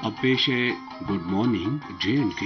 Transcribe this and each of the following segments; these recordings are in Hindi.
अब पेश है गुड मॉर्निंग J&K।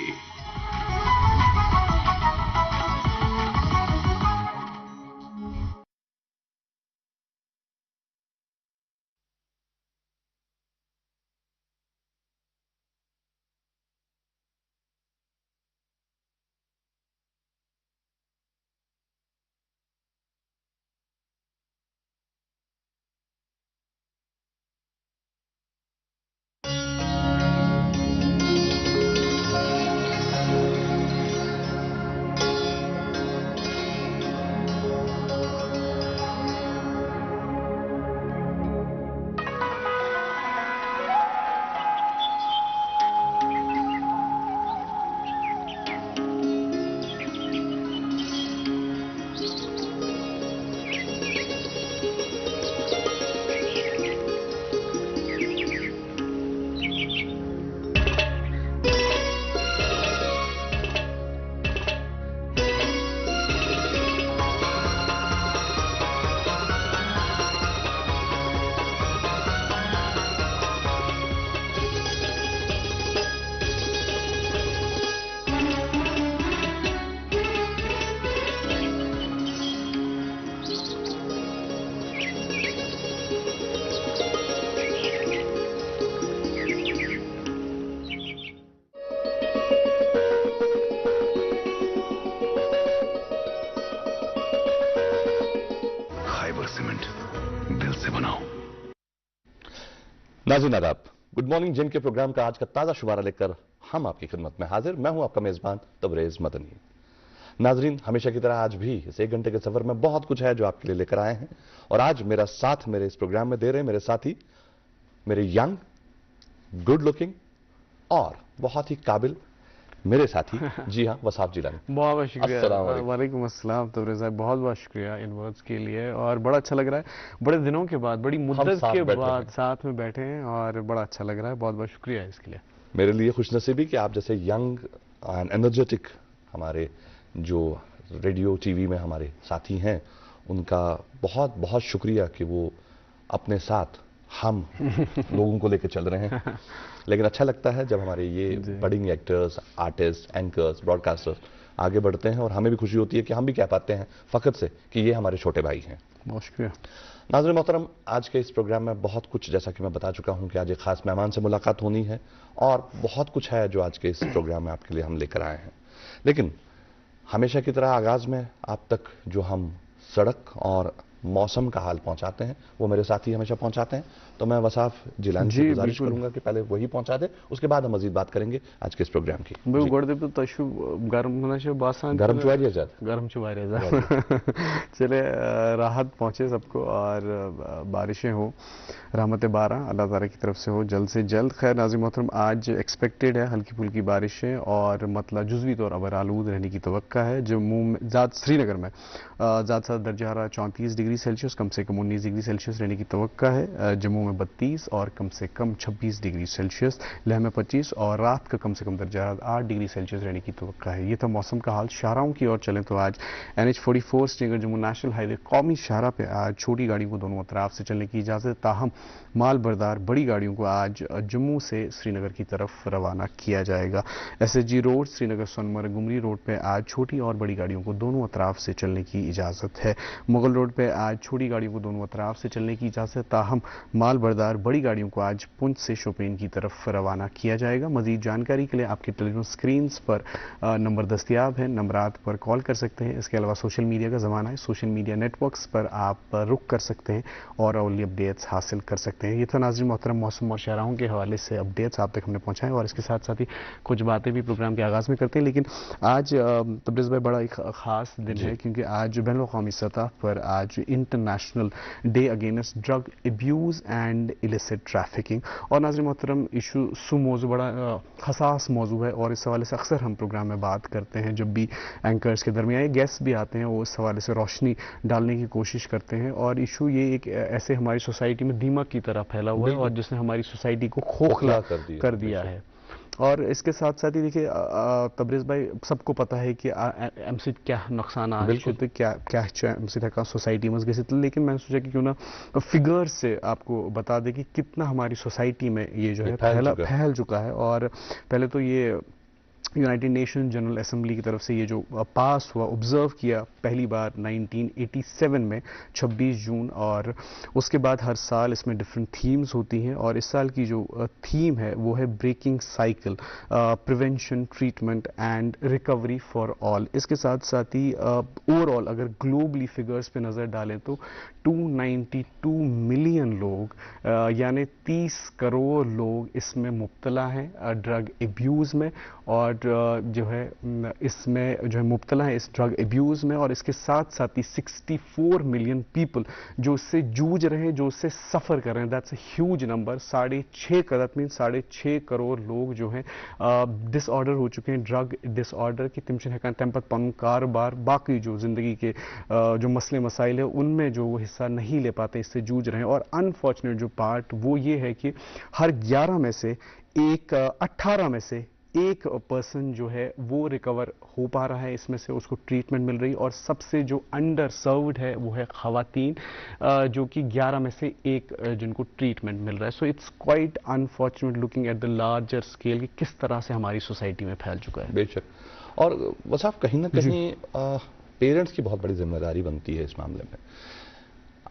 नाज़रीन आदाब, गुड मॉर्निंग जिन के प्रोग्राम का आज का ताज़ा शुमारा लेकर हम आपकी खिदमत में हाजिर। मैं हूं आपका मेज़बान तबरेज़ मदनी। नाज़रीन, हमेशा की तरह आज भी इस 1 घंटे के सफर में बहुत कुछ है जो आपके लिए लेकर आए हैं। और आज मेरा साथ मेरे इस प्रोग्राम में दे रहे हैं मेरे साथी, मेरे यंग, गुड लुकिंग और बहुत ही काबिल मेरे साथी, जी हाँ, वसाफ जिलानी। बहुत बहुत शुक्रिया। वालेकुम अस्सलाम तबरेज़ साहब, बहुत बहुत शुक्रिया इन वर्ड्स के लिए। और बड़ा अच्छा लग रहा है, बड़े दिनों के बाद, बड़ी मुद्दत के बाद साथ में बैठे हैं और बड़ा अच्छा लग रहा है। बहुत बहुत शुक्रिया इसके लिए। मेरे लिए खुशनसीबी कि आप जैसे यंग एंड एनर्जेटिक हमारे जो रेडियो टीवी में हमारे साथी हैं, उनका बहुत बहुत शुक्रिया कि वो अपने साथ हम लोगों को लेकर चल रहे हैं। लेकिन अच्छा लगता है जब हमारे ये budding actors, artist, anchors, broadcasters आगे बढ़ते हैं और हमें भी खुशी होती है कि हम भी कह पाते हैं फख्र से कि ये हमारे छोटे भाई हैं। बहुत शुक्रिया। नाज़रीन मोहतरम, आज के इस प्रोग्राम में बहुत कुछ, जैसा कि मैं बता चुका हूं कि आज एक खास मेहमान से मुलाकात होनी है और बहुत कुछ है जो आज के इस प्रोग्राम में आपके लिए हम लेकर आए हैं। लेकिन हमेशा की तरह आगाज में आप तक जो हम सड़क और मौसम का हाल पहुंचाते हैं वो मेरे साथी हमेशा पहुंचाते हैं। तो मैं वसाफ जिलानी से गुजारिश करूंगा कि पहले वही पहुंचा दे, उसके बाद हम मजीद बात करेंगे आज के इस प्रोग्राम की। चले राहत पहुंचे सबको और बारिशें हो, रहमत बारह अल्लाह ताला की तरफ से हो जल्द से जल्द। खैर नाज़रीन मोहतरम, आज एक्सपेक्टेड है हल्की फुल्की बारिशें और मतलब जुज़वी तौर अबर आलूद रहने की तवक्का है। जम्मू में श्रीनगर में ज़्यादा से ज़्यादा दर्जा हरारत 34 डिग्री सेल्सियस, कम से कम 19 डिग्री सेल्सियस रहने की तवक्का है। जम्मू में 32 और कम से कम 26 डिग्री सेल्सियस, लेह में 25 और रात का कम से कम दर्जा हरारत 8 डिग्री सेल्सियस रहने की तवक्का है। ये था मौसम का हाल। शाहराहों की ओर चलें तो आज NH44 Srinagar Jammu national highway कौमी शाहरा पे आज छोटी गाड़ियों को दोनों अतराफ से चलने की इजाज़त, ताहम माल बरदार बड़ी गाड़ियों को आज जम्मू से श्रीनगर की तरफ रवाना किया जाएगा। SSG रोड श्रीनगर सोनमर्ग गुमरी रोड पे आज छोटी और बड़ी गाड़ियों को दोनों अतराफ से चलने की इजाज़त है। मुगल रोड पे आज छोटी गाड़ियों को दोनों अतराफ से चलने की इजाज़त, ताहम माल बरदार बड़ी गाड़ियों को आज पुंछ से शोपियान की तरफ रवाना किया जाएगा। मजीद जानकारी के लिए आपके टेलीफोन स्क्रीन पर नंबर दस्तियाब है, नंबरात पर कॉल कर सकते हैं। इसके अलावा सोशल मीडिया का ज़माना है, सोशल मीडिया नेटवर्क्स पर आप रुक कर सकते हैं और अवली अपडेट्स हासिल कर सकते हैं। ये तो नाज़रीन मोहतरम मौसम और शाहराहों के हवाले से अपडेट्स आप तक हमने पहुँचाए और इसके साथ साथ ही कुछ बातें भी प्रोग्राम के आगाज़ में करते हैं। लेकिन आज तबरेज़ भाई बड़ा एक ख़ास दिन है क्योंकि आज बैनुल-अक़वामी सतह पर आज international day against drug abuse and illicit trafficking. और नाज़रीन मोहतरम, इशू मौजू बड़ा हसास मौजू है और इस हवाले से अक्सर हम प्रोग्राम में बात करते हैं। जब भी एंकर्स के दरमियान गेस्ट भी आते हैं वो इस हवाले से रोशनी डालने की कोशिश करते हैं। और इशू ये एक ऐसे हमारी सोसाइटी में दीमक की तरह फैला हुआ है और जिसने हमारी सोसाइटी को खोखला कर दिया है। और इसके साथ साथ ही देखिए तबरेज़ भाई, सबको पता है कि अमि सत क्या नुकसान तो क्या अमि सत सोसाइटी मज गसित, लेकिन मैंने सोचा कि क्यों ना फिगर से आपको बता दें कि कितना हमारी सोसाइटी में ये जो है फैल चुका है। और पहले तो ये यूनाइटेड नेशन जनरल असेंबली की तरफ से ये जो पास हुआ, ऑब्जर्व किया पहली बार 1987 में 26 जून, और उसके बाद हर साल इसमें डिफरेंट थीम्स होती हैं। और इस साल की जो थीम है वो है breaking cycle, prevention, treatment and recovery for all. इसके साथ साथ ही ओवरऑल अगर ग्लोबली फिगर्स पे नज़र डालें तो 292 मिलियन लोग यानी 30 करोड़ लोग इसमें मुब्तला हैं ड्रग एब्यूज़ में, और जो है इसमें जो है मुब्तला है इस ड्रग एब्यूज़ में। और इसके साथ साथ ही 64 मिलियन पीपल जो इससे जूझ रहे हैं, जो इससे सफ़र कर रहे हैं। That's a huge number. 6.5 crore लोग जो हैं डिसऑर्डर हो चुके हैं, ड्रग डिसऑर्डर की तिम हेकान तम पत पन कारोबार बाकी जो ज़िंदगी के जो मसले मसाइल है उनमें जो वो हिस्सा नहीं ले पाते, इससे जूझ रहे हैं। और अनफॉर्चुनेट जो पार्ट वो ये है कि हर 11 में से 18 में से एक पर्सन जो है वो रिकवर हो पा रहा है, इसमें से उसको ट्रीटमेंट मिल रही। और सबसे जो अंडर सर्व्ड है वो है ख़वातीन, जो कि 11 में से एक जिनको ट्रीटमेंट मिल रहा है। So it's quite unfortunate looking at the larger scale कि किस तरह से हमारी सोसाइटी में फैल चुका है। बेशक। और बस आप कहीं ना कहीं पेरेंट्स की बहुत बड़ी जिम्मेदारी बनती है इस मामले में।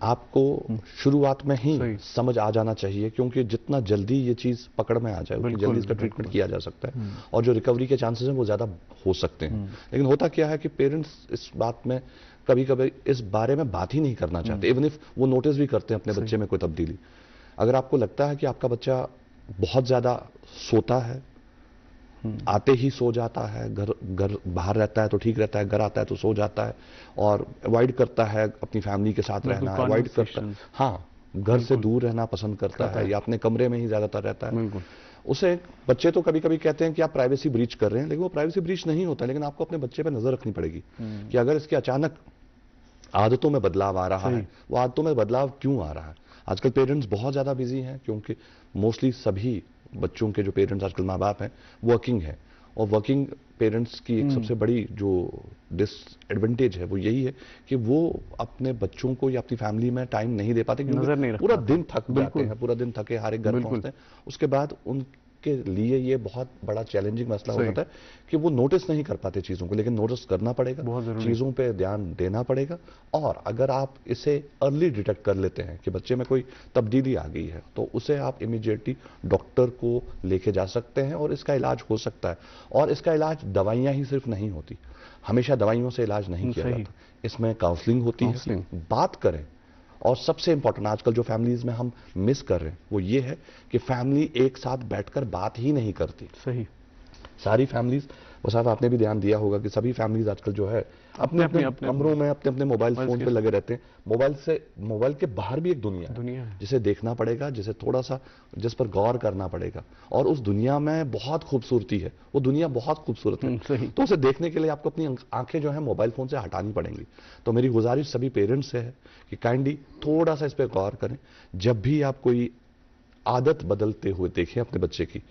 आपको शुरुआत में ही समझ आ जाना चाहिए, क्योंकि जितना जल्दी ये चीज़ पकड़ में आ जाए उतनी जल्दी इसका ट्रीटमेंट किया जा सकता है और जो रिकवरी के चांसेस हैं वो ज़्यादा हो सकते हैं। लेकिन होता क्या है कि पेरेंट्स इस बात में कभी कभी इस बारे में बात ही नहीं करना चाहते, इवन इफ वो नोटिस भी करते हैं अपने बच्चे में कोई तब्दीली। अगर आपको लगता है कि आपका बच्चा बहुत ज़्यादा सोता है, आते ही सो जाता है, घर बाहर रहता है तो ठीक रहता है, घर आता है तो सो जाता है, और अवॉइड करता है अपनी फैमिली के साथ रहना, अवॉइड करता है, हाँ, घर से दूर रहना पसंद करता है या अपने कमरे में ही ज्यादातर रहता है, उसे बच्चे तो कभी कभी कहते हैं कि आप प्राइवेसी ब्रीच कर रहे हैं, लेकिन वो प्राइवेसी ब्रीच नहीं होता। लेकिन आपको अपने बच्चे पर नजर रखनी पड़ेगी कि अगर इसके अचानक आदतों में बदलाव आ रहा है, वो आदतों में बदलाव क्यों आ रहा है। आजकल पेरेंट्स बहुत ज्यादा बिजी हैं, क्योंकि मोस्टली सभी बच्चों के जो पेरेंट्स आजकल माँ बाप हैं वर्किंग है, और वर्किंग पेरेंट्स की एक सबसे बड़ी जो डिसएडवांटेज है वो यही है कि वो अपने बच्चों को या अपनी फैमिली में टाइम नहीं दे पाते, क्योंकि पूरा दिन थक जाते हैं, पूरा दिन थके हारे घर पहुंचते हैं। उसके बाद उनके लिए ये बहुत बड़ा चैलेंजिंग मसला हो जाता है कि वो नोटिस नहीं कर पाते चीज़ों को, लेकिन नोटिस करना पड़ेगा, चीज़ों पे ध्यान देना पड़ेगा। और अगर आप इसे अर्ली डिटेक्ट कर लेते हैं कि बच्चे में कोई तब्दीली आ गई है, तो उसे आप इमीडिएटली डॉक्टर को लेके जा सकते हैं और इसका इलाज हो सकता है। और इसका इलाज दवाइयाँ ही सिर्फ नहीं होती, हमेशा दवाइयों से इलाज नहीं किया जाता, इसमें काउंसलिंग होती है। बात करें, और सबसे इंपॉर्टेंट आजकल जो फैमिलीज में हम मिस कर रहे हैं वो ये है कि फैमिली एक साथ बैठकर बात ही नहीं करती। सही, सारी फैमिलीज, बस आपने भी ध्यान दिया होगा कि सभी फैमिलीज आजकल जो है अपने अपने कमरों में अपने अपने मोबाइल फोन पे लगे रहते हैं। मोबाइल के बाहर भी एक दुनिया है जिसे देखना पड़ेगा, जिसे थोड़ा सा जिस पर गौर करना पड़ेगा। और उस दुनिया में बहुत खूबसूरती है, वो दुनिया बहुत खूबसूरत है, तो उसे देखने के लिए आपको अपनी आंखें जो है मोबाइल फोन से हटानी पड़ेंगी। तो मेरी गुजारिश सभी पेरेंट्स से है कि काइंडली थोड़ा सा इस पर गौर करें। जब भी आप कोई आदत बदलते हुए देखें अपने बच्चे की,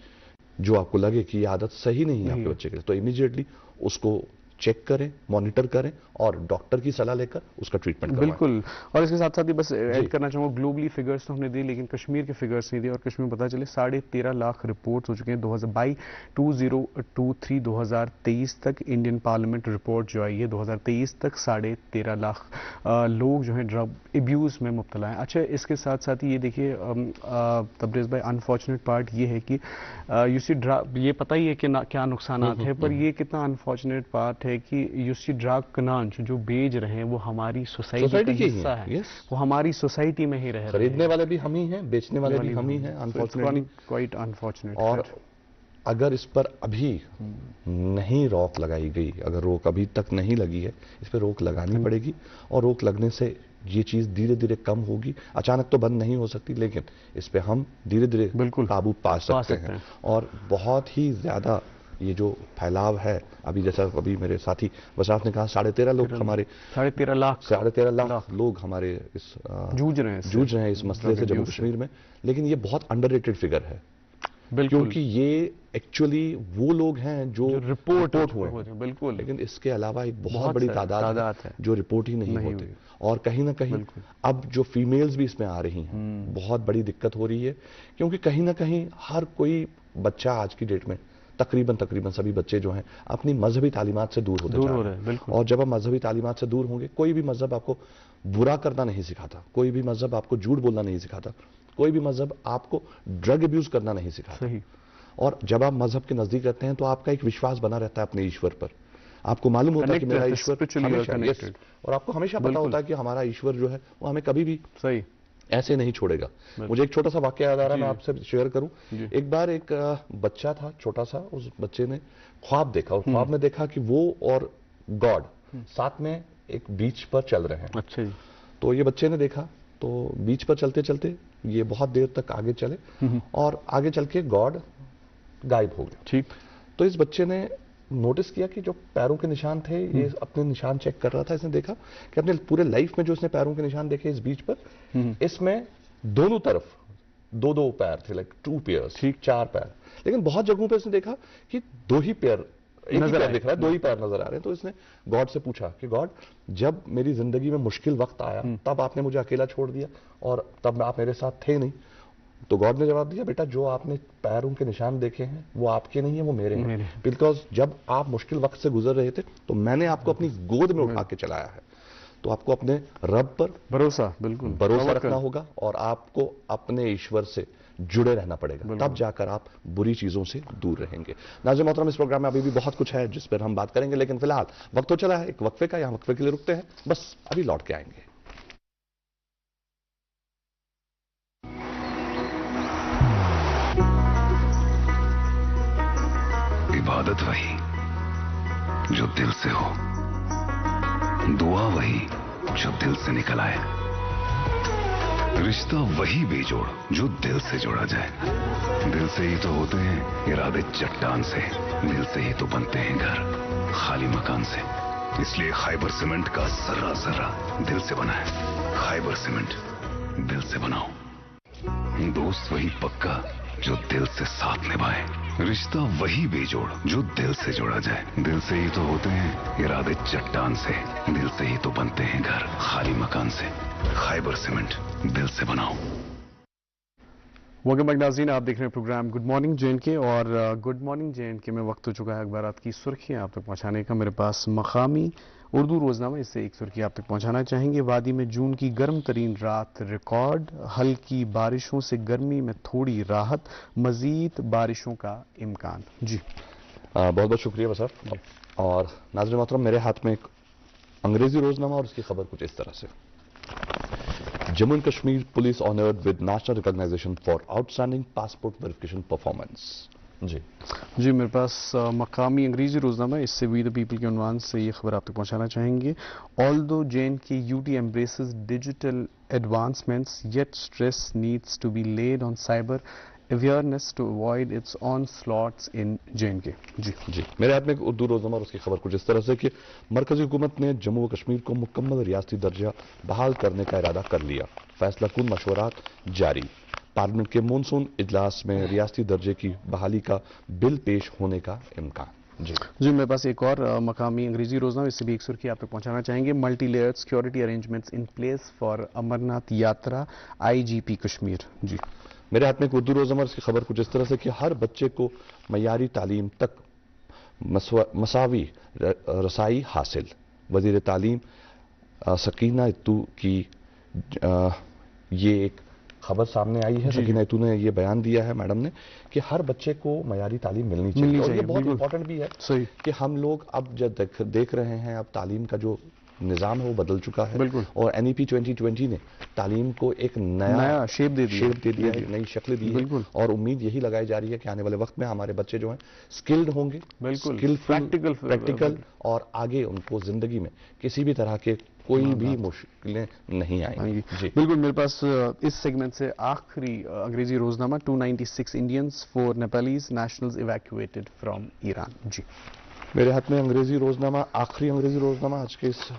जो आपको लगे कि ये आदत सही नहीं है आपके बच्चे के लिए, तो इमीडिएटली उसको चेक करें, मॉनिटर करें और डॉक्टर की सलाह लेकर उसका ट्रीटमेंट करवाएं। बिल्कुल। और इसके साथ साथ ही बस ऐड करना चाहूँगा, ग्लोबली फिगर्स तो हमने दी, लेकिन कश्मीर के फिगर्स नहीं दिए। और कश्मीर में पता चले 13.5 लाख रिपोर्ट्स हो चुके हैं 2023 तक। इंडियन पार्लियामेंट रिपोर्ट जो आई है 2023 तक 13.5 लाख लोग जो हैं ड्रग एब्यूज़ में मुब्तला हैं। अच्छा, इसके साथ साथ ही ये देखिए तबरेज़ भाई, अनफॉर्चुनेट पार्ट ये है कि यूसी ड्रग, ये पता ही है कि क्या नुकसान है, पर ये कितना अनफॉर्चुनेट पार्ट है कि यूसी ड्रग कनान जो बेच रहे हैं वो हमारी सोसाइटी का हिस्सा है, वो हमारी सोसाइटी में ही रह रहे हैं। खरीदने वाले भी हम ही हैं, बेचने वाले भी हम ही हैं, अनफॉर्चुनेटली, क्वाइट अनफॉर्चुनेट। और अगर इस पर अभी नहीं रोक लगाई गई, अगर रोक अभी तक नहीं लगी है, इस पर रोक लगानी पड़ेगी। और रोक लगने से ये चीज़ धीरे धीरे कम होगी। अचानक तो बंद नहीं हो सकती, लेकिन इस पे हम धीरे धीरे बिल्कुल काबू पा सकते हैं। और बहुत ही ज़्यादा ये जो फैलाव है अभी, जैसा अभी मेरे साथी वसाफ ने कहा, 13.5 लोग हमारे 13.5 लाख लोग हमारे जूझ रहे हैं इस मसले से जम्मू कश्मीर में। लेकिन ये बहुत अंडररेटेड फिगर है। बिल्कुल। क्योंकि ये एक्चुअली वो लोग हैं जो रिपोर्ट हुए होते हैं। हैं, बिल्कुल। लेकिन इसके अलावा एक बहुत बहुत बड़ी सारे तादाद है जो रिपोर्ट ही नहीं होते। हुई। और कहीं ना कहीं बिल्कुल। अब जो फीमेल्स भी इसमें आ रही हैं, बहुत बड़ी दिक्कत हो रही है, क्योंकि कहीं ना कहीं हर कोई बच्चा आज की डेट में तकरीबन सभी बच्चे जो हैं अपनी मजहबी तालीमात से दूर होते जा रहे हैं। बिल्कुल। और जब आप मजहबी तालीमात से दूर होंगे, कोई भी मजहब आपको बुरा करना नहीं सिखाता, कोई भी मजहब आपको झूठ बोलना नहीं सिखाता, कोई भी मजहब आपको ड्रग अब्यूज करना नहीं सिखाता। सही। और जब आप मजहब के नजदीक रहते हैं तो आपका एक विश्वास बना रहता है अपने ईश्वर पर। आपको मालूम होता है कि मेरा ईश्वर हमेशा, yes, और आपको हमेशा पता होता है कि हमारा ईश्वर जो है वो हमें कभी भी सही ऐसे नहीं छोड़ेगा। मुझे एक छोटा सा वाक्य याद आ रहा है, मैं आपसे शेयर करूं। एक बार एक बच्चा था छोटा सा, उस बच्चे ने ख्वाब देखा, और ख्वाब में देखा कि वो और गॉड साथ में एक बीच पर चल रहे हैं। अच्छा जी। तो ये बच्चे ने देखा, तो बीच पर चलते चलते ये बहुत देर तक आगे चले, और आगे चल के गॉड गायब हो गया। ठीक। तो इस बच्चे ने नोटिस किया कि जो पैरों के निशान थे, ये अपने निशान चेक कर रहा था। इसने देखा कि अपने पूरे लाइफ में जो इसने पैरों के निशान देखे इस बीच पर, इसमें दोनों तरफ दो दो पैर थे, लाइक 2 पेयर्स, ठीक 4 पैर। लेकिन बहुत जगहों पे इसने देखा कि 2 ही पैर, एक ही पैर दिख रहा है, 2 ही पैर नजर आ रहे हैं। तो इसने गॉड से पूछा कि गॉड, जब मेरी जिंदगी में मुश्किल वक्त आया तब आपने मुझे अकेला छोड़ दिया, और तब आप मेरे साथ थे नहीं। तो गॉड ने जवाब दिया, बेटा जो आपने पैरों के निशान देखे हैं वो आपके नहीं है, वो मेरे हैं। बिकॉज जब आप मुश्किल वक्त से गुजर रहे थे तो मैंने आपको अपनी गोद में उठा के चलाया है। तो आपको अपने रब पर बिल्कुल भरोसा रखना होगा, और आपको अपने ईश्वर से जुड़े रहना पड़ेगा, तब जाकर आप बुरी चीजों से दूर रहेंगे। नाज़रीन मोहतरम, इस प्रोग्राम में अभी भी बहुत कुछ है जिस पर हम बात करेंगे, लेकिन फिलहाल वक्त तो चला है एक वक्फे का। यहाँ वक्फे के लिए रुकते हैं, बस अभी लौट के आएंगे। इबादत वही जो दिल से हो, दुआ वही जो दिल से निकल आए, रिश्ता वही बेजोड़ जो दिल से जोड़ा जाए। दिल से ही तो होते हैं इरादे चट्टान से, दिल से ही तो बनते हैं घर खाली मकान से। इसलिए खैबर सीमेंट का जर्रा जर्रा दिल से बना है। खैबर सीमेंट, दिल से बनाओ। दोस्त वही पक्का जो दिल से साथ निभाए, रिश्ता वही बेजोड़ जो दिल से जोड़ा जाए। दिल से ही तो होते हैं इरादे चट्टान से, दिल से ही तो बनते हैं घर खाली मकान से। खैबर सीमेंट, दिल से बनाओ। वेलकम बैक नाज़रीन, आप देख रहे हैं प्रोग्राम गुड मॉर्निंग जे.एन.के, और गुड मॉर्निंग जे.एन.के में वक्त हो चुका है अखबारात की सुर्खियां आप तक पहुंचाने का। मेरे पास मकामी उर्दू रोजनामा, इससे एक सुर्खी आप तक पहुंचाना चाहेंगे। वादी में जून की गर्म तरीन रात रिकॉर्ड, हल्की बारिशों से गर्मी में थोड़ी राहत, मजीद बारिशों का इम्कान। जी बहुत बहुत शुक्रिया बसर। और नाज़रीन मोहतरम, मेरे हाथ में एक अंग्रेजी रोजनामा, और इसकी खबर कुछ इस तरह से। Jammu and Kashmir police honoured with national recognition for outstanding passport verification performance. जी मेरे पास मकामी अंग्रेजी रोजनामा, इससे वी द पीपल के उन्वान से ये खबर आप तक पहुंचाना चाहेंगे। Although J and K UT embraces digital advancements, yet stress needs to be laid on cyber awareness to avoid its onslaughts in J and K. जी मेरे हाथ में एक उर्दू रोजनामा, और उसकी खबर कुछ इस तरह से कि मरकजी हुकूमत ने जम्मू व कश्मीर को मुकम्मल रियासती दर्जा बहाल करने का इरादा कर लिया। फैसला कुन मशवरात जारी। पार्लियामेंट के मानसून इजलास में रियासती दर्जे की बहाली का बिल पेश होने का इम्कान। जी मेरे पास एक और मकामी अंग्रेजी रोजनामा, इससे भी एक सुर्खी आप तक पहुंचाना चाहेंगे। Multi layered security arrangements in place for Amarnath Yatra, IGP Kashmir. जी मेरे हाथ में एक उर्दू रोजनामा, इसकी खबर कुछ इस तरह से कि हर बच्चे को मयारी तालीम तक मसावी रसाई हासिल। वजीर तालीम सकीना इत्तू की ये एक खबर सामने आई है। सकीना इत्तू ने ये बयान दिया है मैडम ने कि हर बच्चे को मयारी तालीम मिलनी चाहिए। और ये बहुत इंपॉर्टेंट भी है कि हम लोग अब जब देख रहे हैं, अब तालीम का जो निज़ाम है वो बदल चुका है, और NEP 2020 ने तालीम को एक नया शेप दे दिया है, एक नई शक्ल दी है। और उम्मीद यही लगाई जा रही है कि आने वाले वक्त में हमारे बच्चे जो हैं स्किल्ड होंगे, प्रैक्टिकल, और आगे उनको जिंदगी में किसी भी तरह के कोई भी मुश्किलें नहीं आएंगी। बिल्कुल। मेरे पास इस सेगमेंट से आखिरी अंग्रेजी रोजनामा, 296 Indians 4 Nepalese nationals evacuated from Iran. जी मेरे हाथ में अंग्रेजी रोजनामा, आखिरी अंग्रेजी रोजनामा आज के इस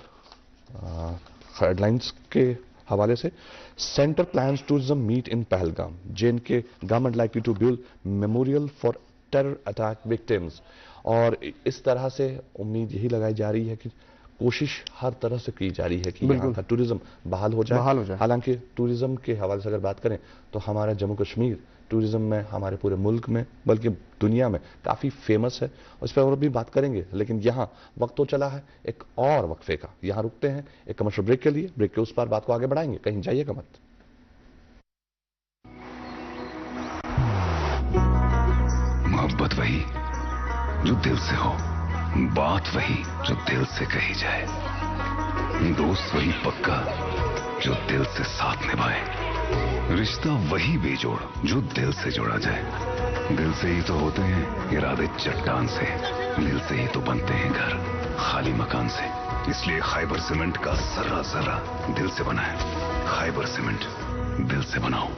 हेडलाइंस के हवाले से centre plans tourism meet in Pahalgam, JNK government likely to build memorial for terror attack victims. और इस तरह से उम्मीद यही लगाई जा रही है कि कोशिश हर तरह से की जा रही है कि यहाँ का टूरिज्म बहाल हो जाए। हालांकि टूरिज्म के हवाले से अगर बात करें तो हमारा जम्मू कश्मीर टूरिज्म में हमारे पूरे मुल्क में बल्कि दुनिया में काफ़ी फेमस है, और इस पर और भी बात करेंगे। लेकिन यहाँ वक्त तो चला है एक और वक्फे का, यहाँ रुकते हैं एक कमर्शियल ब्रेक के लिए, ब्रेक के उस पार बात को आगे बढ़ाएंगे, कहीं जाइएगा मत। मोहब्बत वही जो दिल से हो, बात वही जो दिल से कही जाए, दोस्त वही पक्का जो दिल से साथ निभाए, रिश्ता वही बेजोड़ जो दिल से जोड़ा जाए। दिल से ही तो होते हैं इरादे चट्टान से, दिल से ही तो बनते हैं घर खाली मकान से। इसलिए खैबर सीमेंट का जर्रा जर्रा दिल से बना है। खैबर सीमेंट, दिल से बनाओ।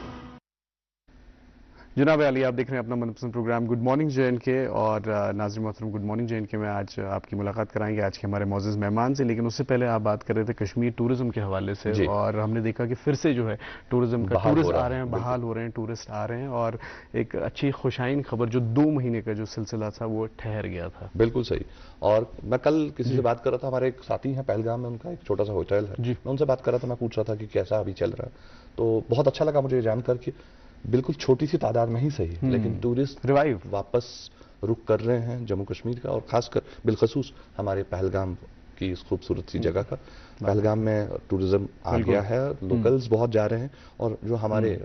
जनाब अली, आप देख रहे हैं अपना मनपसंद प्रोग्राम गुड मॉर्निंग JNK, और नाज़रीन मोहतरम गुड मॉर्निंग JNK में आज आपकी मुलाकात कराएंगे आज के हमारे मौजूद मेहमान से। लेकिन उससे पहले आप बात कर रहे थे कश्मीर टूरिज्म के हवाले से, और हमने देखा कि फिर से जो है टूरिज्म का टूरिस्ट आ रहे हैं, बहाल हो रहे हैं, टूरिस्ट आ रहे हैं, और एक अच्छी खुशाइन खबर जो 2 महीने का जो सिलसिला था वो ठहर गया था। बिल्कुल सही। और मैं कल किसी से बात कर रहा था, हमारे एक साथी हैं पहलगाम में, उनका एक छोटा सा होटल है, मैं उनसे बात कर रहा था, मैं पूछ रहा था कि कैसा अभी चल रहा है। तो बहुत अच्छा लगा मुझे जानकर कि बिल्कुल छोटी सी तादाद में ही सही लेकिन टूरिस्ट रिवाइव वापस रुक कर रहे हैं जम्मू कश्मीर का, और खासकर बिलखसूस हमारे पहलगाम की इस खूबसूरत सी जगह का। पहलगाम में टूरिज्म आ गया है, लोकल्स बहुत जा रहे हैं, और जो हमारे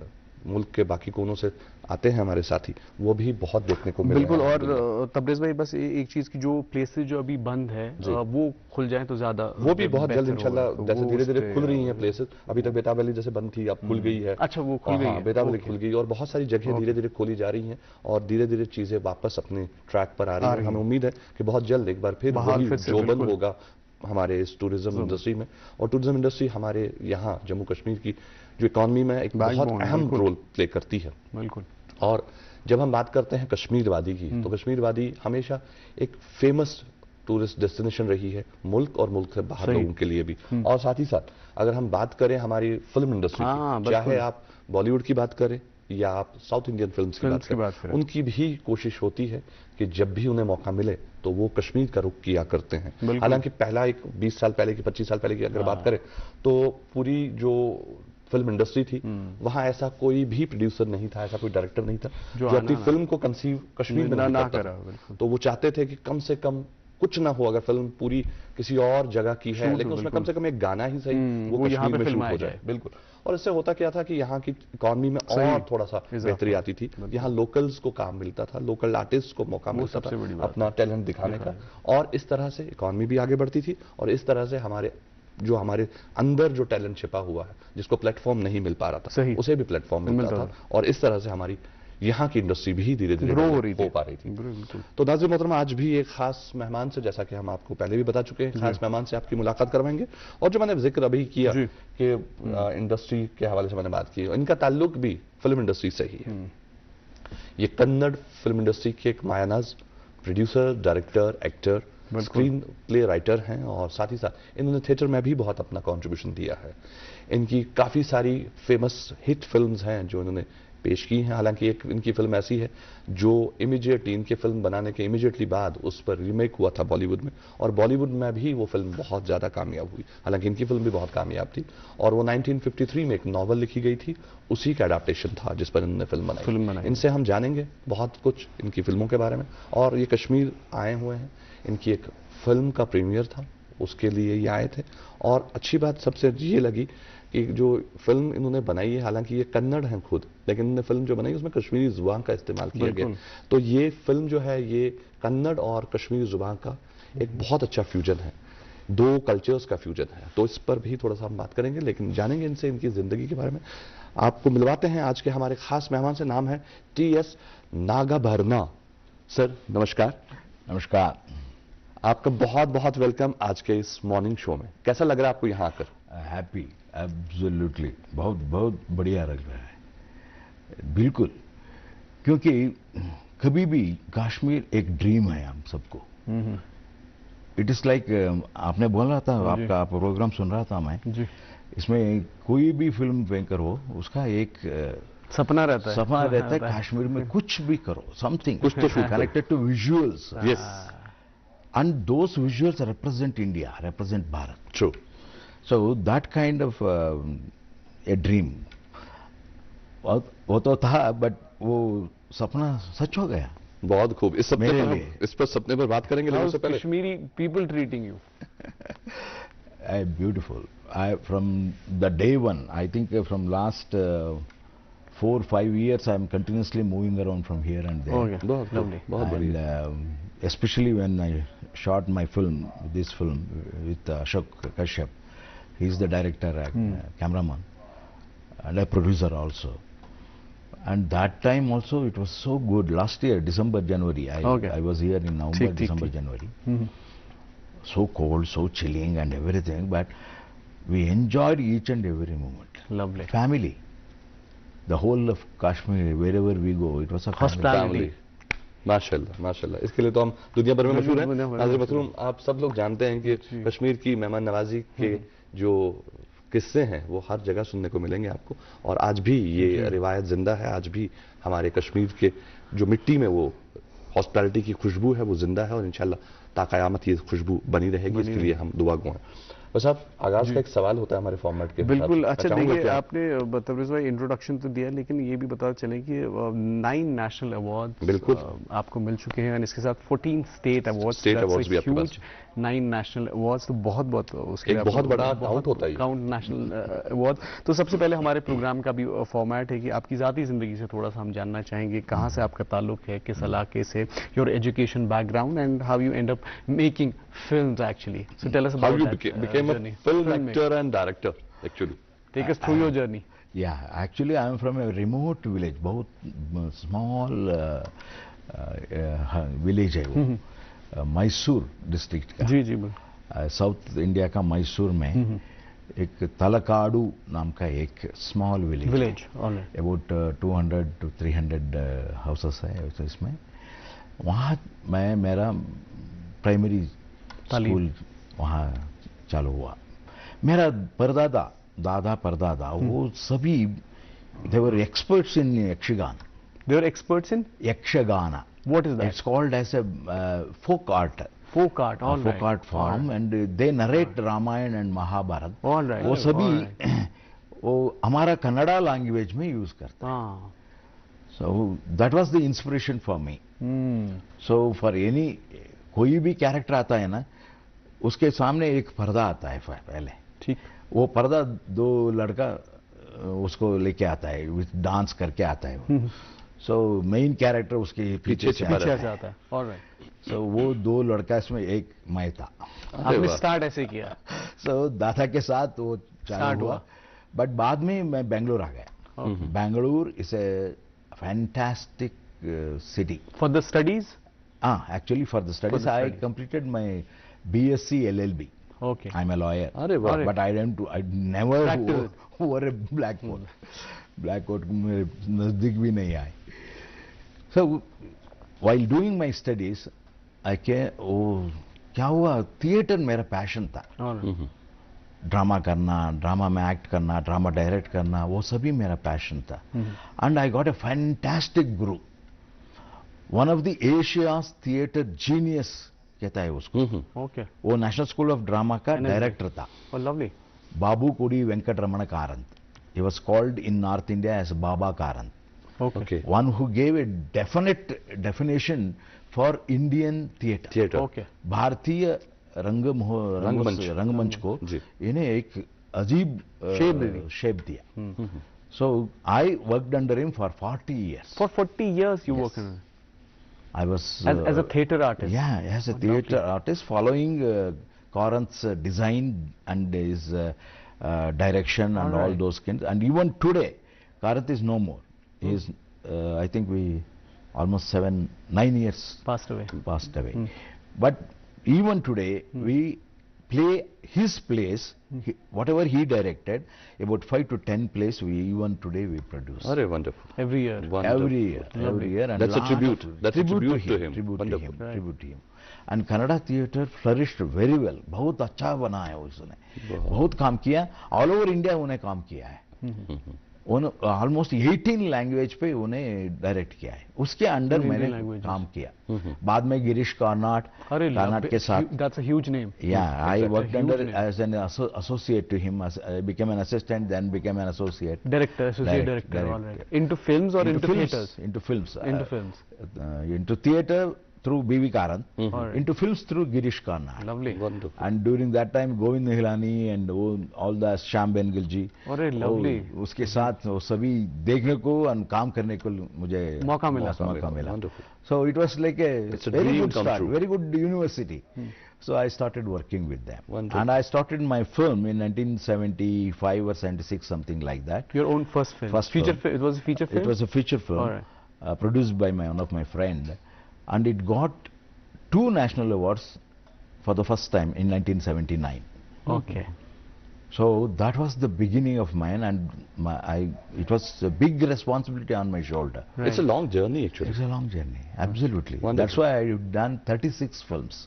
मुल्क के बाकी कोनों से आते हैं हमारे साथी, वो भी बहुत देखने को मिल बिल्कुल। और तब्रेज़ भाई, बस एक चीज की, जो प्लेसेस जो अभी बंद है वो खुल जाए तो ज्यादा, वो भी बहुत जल्द इंशाल्लाह, जैसे धीरे धीरे खुल रही हैं प्लेसेस। अभी तक बेताब वैली जैसे बंद थी, अब खुल गई है। अच्छा, वो खुल गई है, बेताब वैली खुल गई, और बहुत सारी जगह धीरे धीरे खोली जा रही हैं, और धीरे धीरे चीजें वापस अपने ट्रैक पर आ रही हैं। हमें उम्मीद है कि बहुत जल्द एक बार फिर जोबन होगा हमारे इस टूरिज्म इंडस्ट्री में। और टूरिज्म इंडस्ट्री हमारे यहाँ जम्मू कश्मीर की जो इकॉनमी में एक बहुत अहम रोल प्ले करती है। बिल्कुल। और जब हम बात करते हैं कश्मीर वादी की, तो कश्मीर वादी हमेशा एक फेमस टूरिस्ट डेस्टिनेशन रही है मुल्क और मुल्क से बाहर लोगों के लिए भी। और साथ ही साथ अगर हम बात करें हमारी फिल्म इंडस्ट्री की, चाहे आप बॉलीवुड की बात करें या आप साउथ इंडियन फिल्म्स की बात करें, उनकी भी कोशिश होती है कि जब भी उन्हें मौका मिले तो वो कश्मीर का रुख किया करते हैं। हालांकि पहला एक 20 साल पहले की, 25 साल पहले की अगर बात करें तो पूरी जो फिल्म इंडस्ट्री थी वहां ऐसा कोई भी प्रोड्यूसर नहीं था, ऐसा कोई डायरेक्टर नहीं था जो अपनी फिल्म को कंसीव कश्मीर में ना करता। तो वो चाहते थे कि कम से कम कुछ ना हो, अगर फिल्म पूरी किसी और जगह की है लेकिन उसमें कम से कम एक गाना ही सही वो कश्मीर में शूट हो जाए। बिल्कुल। और इससे होता क्या था कि यहाँ की इकॉनमी में और थोड़ा सा बेहतरी आती थी, यहाँ लोकल्स को काम मिलता था, लोकल आर्टिस्ट को मौका मिलता था अपना टैलेंट दिखाने का, और इस तरह से इकॉनमी भी आगे बढ़ती थी, और इस तरह से हमारे अंदर जो टैलेंट छिपा हुआ है जिसको प्लेटफॉर्म नहीं मिल पा रहा था उसे भी प्लेटफॉर्म मिलता था, और इस तरह से हमारी यहाँ की इंडस्ट्री भी धीरे धीरे ग्रो हो पा रही थी। तो नाज़रीन मोहतरमा, आज भी एक खास मेहमान से, जैसा कि हम आपको पहले भी बता चुके हैं, खास मेहमान से आपकी मुलाकात करवाएंगे। और जो मैंने जिक्र अभी किया कि इंडस्ट्री के हवाले से मैंने बात की, इनका ताल्लुक भी फिल्म इंडस्ट्री से ही है। ये कन्नड़ फिल्म इंडस्ट्री के एक मायानाज producer, director, actor, screenplay writer हैं, और साथ ही साथ इन्होंने थिएटर में भी बहुत अपना कंट्रीब्यूशन दिया है। इनकी काफ़ी सारी फेमस हिट फिल्म्स हैं जो इन्होंने पेश की हैं। हालांकि एक इनकी फिल्म ऐसी है जो इमीडिएटली, इनके फिल्म बनाने के इमीडिएटली बाद उस पर रीमेक हुआ था बॉलीवुड में, और बॉलीवुड में भी वो फिल्म बहुत ज़्यादा कामयाब हुई। हालांकि इनकी फिल्म भी बहुत कामयाब थी, और वो 1953 में एक नॉवल लिखी गई थी, उसी का एडाप्टेशन था जिस पर इन्होंने फिल्म बनाई। इनसे हम जानेंगे बहुत कुछ इनकी फिल्मों के बारे में। और ये कश्मीर आए हुए हैं, इनकी एक फिल्म का प्रीमियर था, उसके लिए ये आए थे। और अच्छी बात सबसे ये लगी कि जो फिल्म इन्होंने बनाई है, हालांकि ये कन्नड़ हैं खुद, लेकिन इन्होंने फिल्म जो बनाई उसमें कश्मीरी जुबान का इस्तेमाल किया गया। तो ये फिल्म जो है ये कन्नड़ और कश्मीरी जुबान का एक बहुत अच्छा फ्यूजन है, 2 कल्चर्स का फ्यूजन है। तो इस पर भी थोड़ा सा हम बात करेंगे, लेकिन जानेंगे इनसे इनकी जिंदगी के बारे में। आपको मिलवाते हैं आज के हमारे खास मेहमान से। नाम है TS नागाभरणा। सर नमस्कार। नमस्कार। आपका बहुत बहुत वेलकम आज के इस मॉर्निंग शो में। कैसा लग रहा है आपको यहाँ आकर? हैप्पी, एब्सोल्युटली, बहुत बहुत बढ़िया लग रहा है, बिल्कुल। क्योंकि कभी भी कश्मीर एक ड्रीम है हम सबको। इट इज लाइक, आपने बोला था, आपका प्रोग्राम सुन रहा था मैं, इसमें कोई भी फिल्म मेकर हो उसका एक सपना रहता है, सपना रहता है कश्मीर में कुछ भी करो, समथिंग कुछ तो shoot connected to visuals, Yes, and those visuals represent India, represent Bharat. true. So that kind of a dream वो तो था, बट वो सपना सच हो गया बहुत खूब। इस सपने मेरे पर लिए। इस पर सपने पर बात करेंगे, लेकिन How's उससे पहले Kashmiri people treating you? beautiful. From the day one, I think from last 4-5 years, I am continuously moving around from here and there. Okay, बहुत lovely. बहुत And बढ़िया। especially when I shot my film, this film with Ashok Kashyap. He's the director, cameraman, and a producer also. And that time also it was so good. Last year, December, January, Okay. I was here in November, ठीक, ठीक, December, ठीक. January. Mhm. So cold, so chilling and everything, but we enjoyed each and every moment. Lovely. Family. The whole of Kashmir, wherever we go, it was a family. Hospitality. Family. माशाल्लाह माशाल्लाह, इसके लिए तो हम दुनिया भर में मशहूर हैं। दुनिया भर में नाज़िर मशहूर मखदूम, आप सब लोग जानते हैं कि कश्मीर की मेहमान नवाजी के जो किस्से हैं वो हर जगह सुनने को मिलेंगे आपको, और आज भी ये रिवायत जिंदा है। आज भी हमारे कश्मीर के जो मिट्टी में वो हॉस्पिटैलिटी की खुशबू है वो जिंदा है, और इंशाल्लाह ताक़यामत ये खुशबू बनी रहेगी। इसके लिए हम दुआ गो हैं। बस आप आगाज का एक सवाल होता है हमारे फॉर्मेट के। बिल्कुल। मैं अच्छा चाहूंगा देखिए, कि आपने तबरेज़ भाई इंट्रोडक्शन तो दिया, लेकिन ये भी बता चले कि 9 नेशनल अवार्ड बिल्कुल। आपको मिल चुके हैं, और इसके साथ 14 स्टेट अवार्ड्स। State awards भी आपके पास 9 नेशनल अवार्ड्स, तो बहुत बहुत उसके एक लिए बहुत आपको बड़ा काउंट होता है ये। Count national award. तो सबसे पहले हमारे प्रोग्राम का भी फॉर्मेट है कि आपकी ज़ाती ज़िंदगी से थोड़ा सा हम जानना चाहेंगे, कहाँ से आपका ताल्लुक है, किस इलाके से, your education background, and how you end up making films actually. So tell us how about you that became a journey. film actor and director actually. Take us through your journey. Yeah, actually I am from a remote village, बहुत small village है वो, मैसूर डिस्ट्रिक्ट का। जी जी बिल्कुल। साउथ इंडिया का मैसूर में एक तलकाडू नाम का एक small village, village alright. About 200 to 300 houses है तो इसमें। वहाँ मैं मेरा प्राइमरी स्कूल वहाँ चालू हुआ। मेरा परदादा, दादा परदादा, वो सभी they were experts in Yakshagana. They were experts in? Yakshagana. What is that? It's called as a folk art. Folk art, all right. Folk art form, and they narrate Ramayana and Mahabharata. All right. वो सभी All right. वो हमारा कन्नड़ा लैंग्वेज में यूज करते हैं। हाँ। So that was the inspiration for me. So for any कोई भी कैरेक्टर आता है ना, उसके सामने एक पर्दा आता है पहले। ठीक। वो पर्दा दो लड़का उसको लेके आता है, डांस करके आता है। सो मेन कैरेक्टर उसके पीछे से पीछे से आता है। All right. सो वो दो लड़का इसमें एक मैं था। आपने स्टार्ट ऐसे किया? सो दादा के साथ वो चालू हुआ, बट बाद में मैं बेंगलोर आ गया। Bangalore is a fantastic city for the studies. Actually for the studies, I completed my BSc LLB. Okay. I'm a lawyer. अरे वाह। But I never wore a black coat. Black coat मेरे नजदीक भी नहीं आए। So while doing my studies, क्या हुआ, थिएटर मेरा पैशन था। ड्रामा करना, ड्रामा में एक्ट करना, ड्रामा डायरेक्ट करना, वो सभी मेरा पैशन था। And I got a fantastic guru, one of the Asia's theatre genius कहता है उसको। ओके। वो नेशनल स्कूल ऑफ ड्रामा का डायरेक्टर था। Lovely. Babu Kodi Venkata Ramana Karanth. He was called in north India as Baba Karanth. Okay. One who gave a definite definition for Indian theatre. Okay. भारतीय रंगमंच को इन्हें एक अजीब शेप दिया। So I worked under him for 40 years. For 40 years you worked in? I was as a theatre artist. Yeah, as a theatre artist, following Karanth's design and his direction and all those kinds. And even today, Karanth is no more. He is, I think we almost 9 years passed away. But even today, we play his plays, whatever he directed, about 5 to 10 plays we even today we produce. अरे wonderful. Every year. Every year. And That's a lot tribute. of- That's a tribute to him. Tribute to Wonderful. him. Tribute to him. And Kannada theatre flourished very well. बहुत अच्छा बना है उसने. बहुत काम किया. All over India उन्हें काम किया है. ऑलमोस्ट 18 लैंग्वेज पे उन्हें डायरेक्ट किया है. उसके अंडर मैंने काम किया. बाद में गिरीश कार्नाट के साथ. That's a huge name. Yeah, I worked under as an associate to him. Became an assistant, then became an associate. Director, associate director. All right. Into films or into theaters? Into films. Into films. Into theater through B.V. Karan. Right. Into films through Girish Karnad. Lovely. Wonderful. And during that time, Govind Nihilani and all the Shyam Bengal ji. अरे lovely. उसके साथ वो सभी देखने को और काम करने को मुझे मौका मिला. Wonderful. So it was like It's a very dream good come start, true. very good university. So I started working with them. Wonderful. And I started my film in 1975 or 76, something like that. Your own first film. First feature film. It was a feature film. It was a feature film. All right. Produced by one of my friend, and it got 2 national awards for the first time in 1979. Okay. So that was the beginning of mine, and it was a big responsibility on my shoulder. Right. It's a long journey actually. It's a long journey, absolutely. Wonderful. That's why I've done 36 films.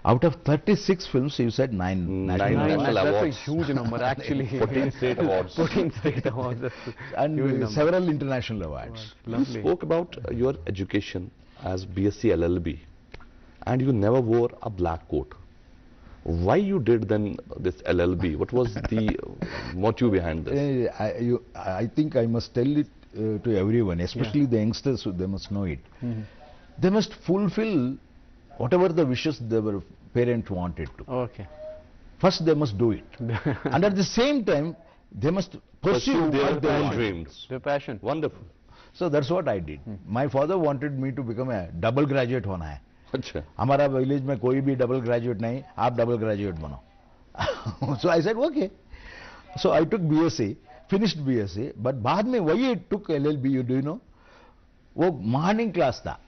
Out of 36 films, you said 9 national Nine awards. national That's awards. a huge number actually. 14 state awards. 14 state awards. That's a And huge number. several international awards. You Lovely. spoke about your education as BSc LLB, and you never wore a black coat. Why you did then this LLB? What was the motive behind this? I think I must tell it to everyone, especially the youngsters, they must know it. They must fulfill whatever the wishes their parent wanted to. Okay. First they must do it. And at the same time, they must pursue what they their want. dreams. The passion. Wonderful. So that's what I did. My father wanted me to become a double graduate होना है. अच्छा. हमारा विलेज में कोई भी डबल ग्रेजुएट नहीं, आप डबल ग्रेजुएट बनो. So I said okay. So I took BSc, finished BSc, but बाद में वही took LLB, you do you know? वो मॉर्निंग क्लास था,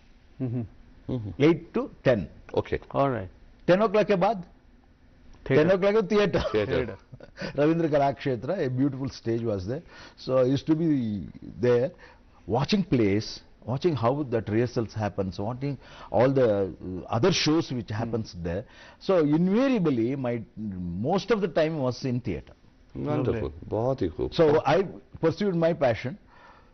8 to 10. Okay. All right. 10 o'clock के बाद 10 o'clock theater. Theatre. Ravindra Kalakshetra, a beautiful stage was there. So I used to be there watching plays, watching how the rehearsals happen, so watching all the other shows which happens there. So invariably most of the time was in theatre. Wonderful. बहुत ही खूब. So I pursued my passion.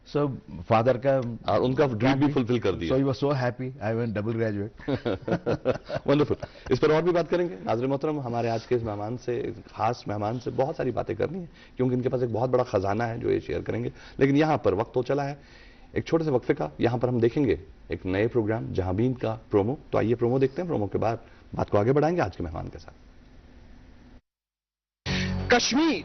So father का और उनका ड्रीम भी फुलफिल कर दिया. So he was so happy. I went double graduate. Wonderful. इस पर और भी बात करेंगे. नाज़रीन मोहतरम, हमारे आज के इस मेहमान से, खास मेहमान से बहुत सारी बातें करनी है, क्योंकि इनके पास एक बहुत बड़ा खजाना है जो ये शेयर करेंगे. लेकिन यहाँ पर वक्त हो चला है एक छोटे से वक्फे का. यहाँ पर हम देखेंगे एक नए प्रोग्राम जहांबीन का प्रोमो. तो आइए प्रोमो देखते हैं. प्रोमो के बाद बात को आगे बढ़ाएंगे आज के मेहमान के साथ. कश्मीर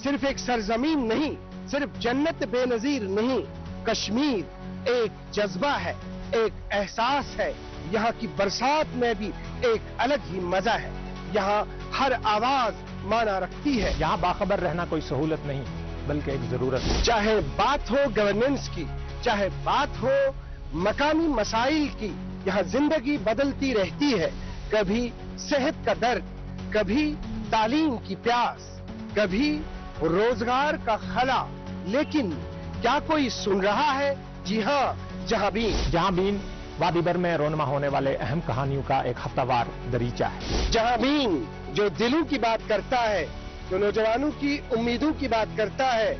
सिर्फ एक सरजमीन नहीं, सिर्फ जन्नत बेनजीर नहीं, कश्मीर एक जज्बा है, एक एहसास है. यहाँ की बरसात में भी एक अलग ही मजा है. यहाँ हर आवाज माना रखती है. यहाँ बाखबर रहना कोई सहूलत नहीं बल्कि एक जरूरत है. चाहे बात हो गवर्नेंस की, चाहे बात हो मकामी मसाइल की, यहाँ जिंदगी बदलती रहती है. कभी सेहत का दर्द, कभी तालीम की प्यास, कभी रोजगार का खला. लेकिन क्या कोई सुन रहा है? जी हाँ, जहांबीन. जहांबीन वादी बर में रोनमा होने वाले अहम कहानियों का एक हफ्तावार दरीचा है. जहांबीन जो दिलों की बात करता है, जो नौजवानों की उम्मीदों की बात करता है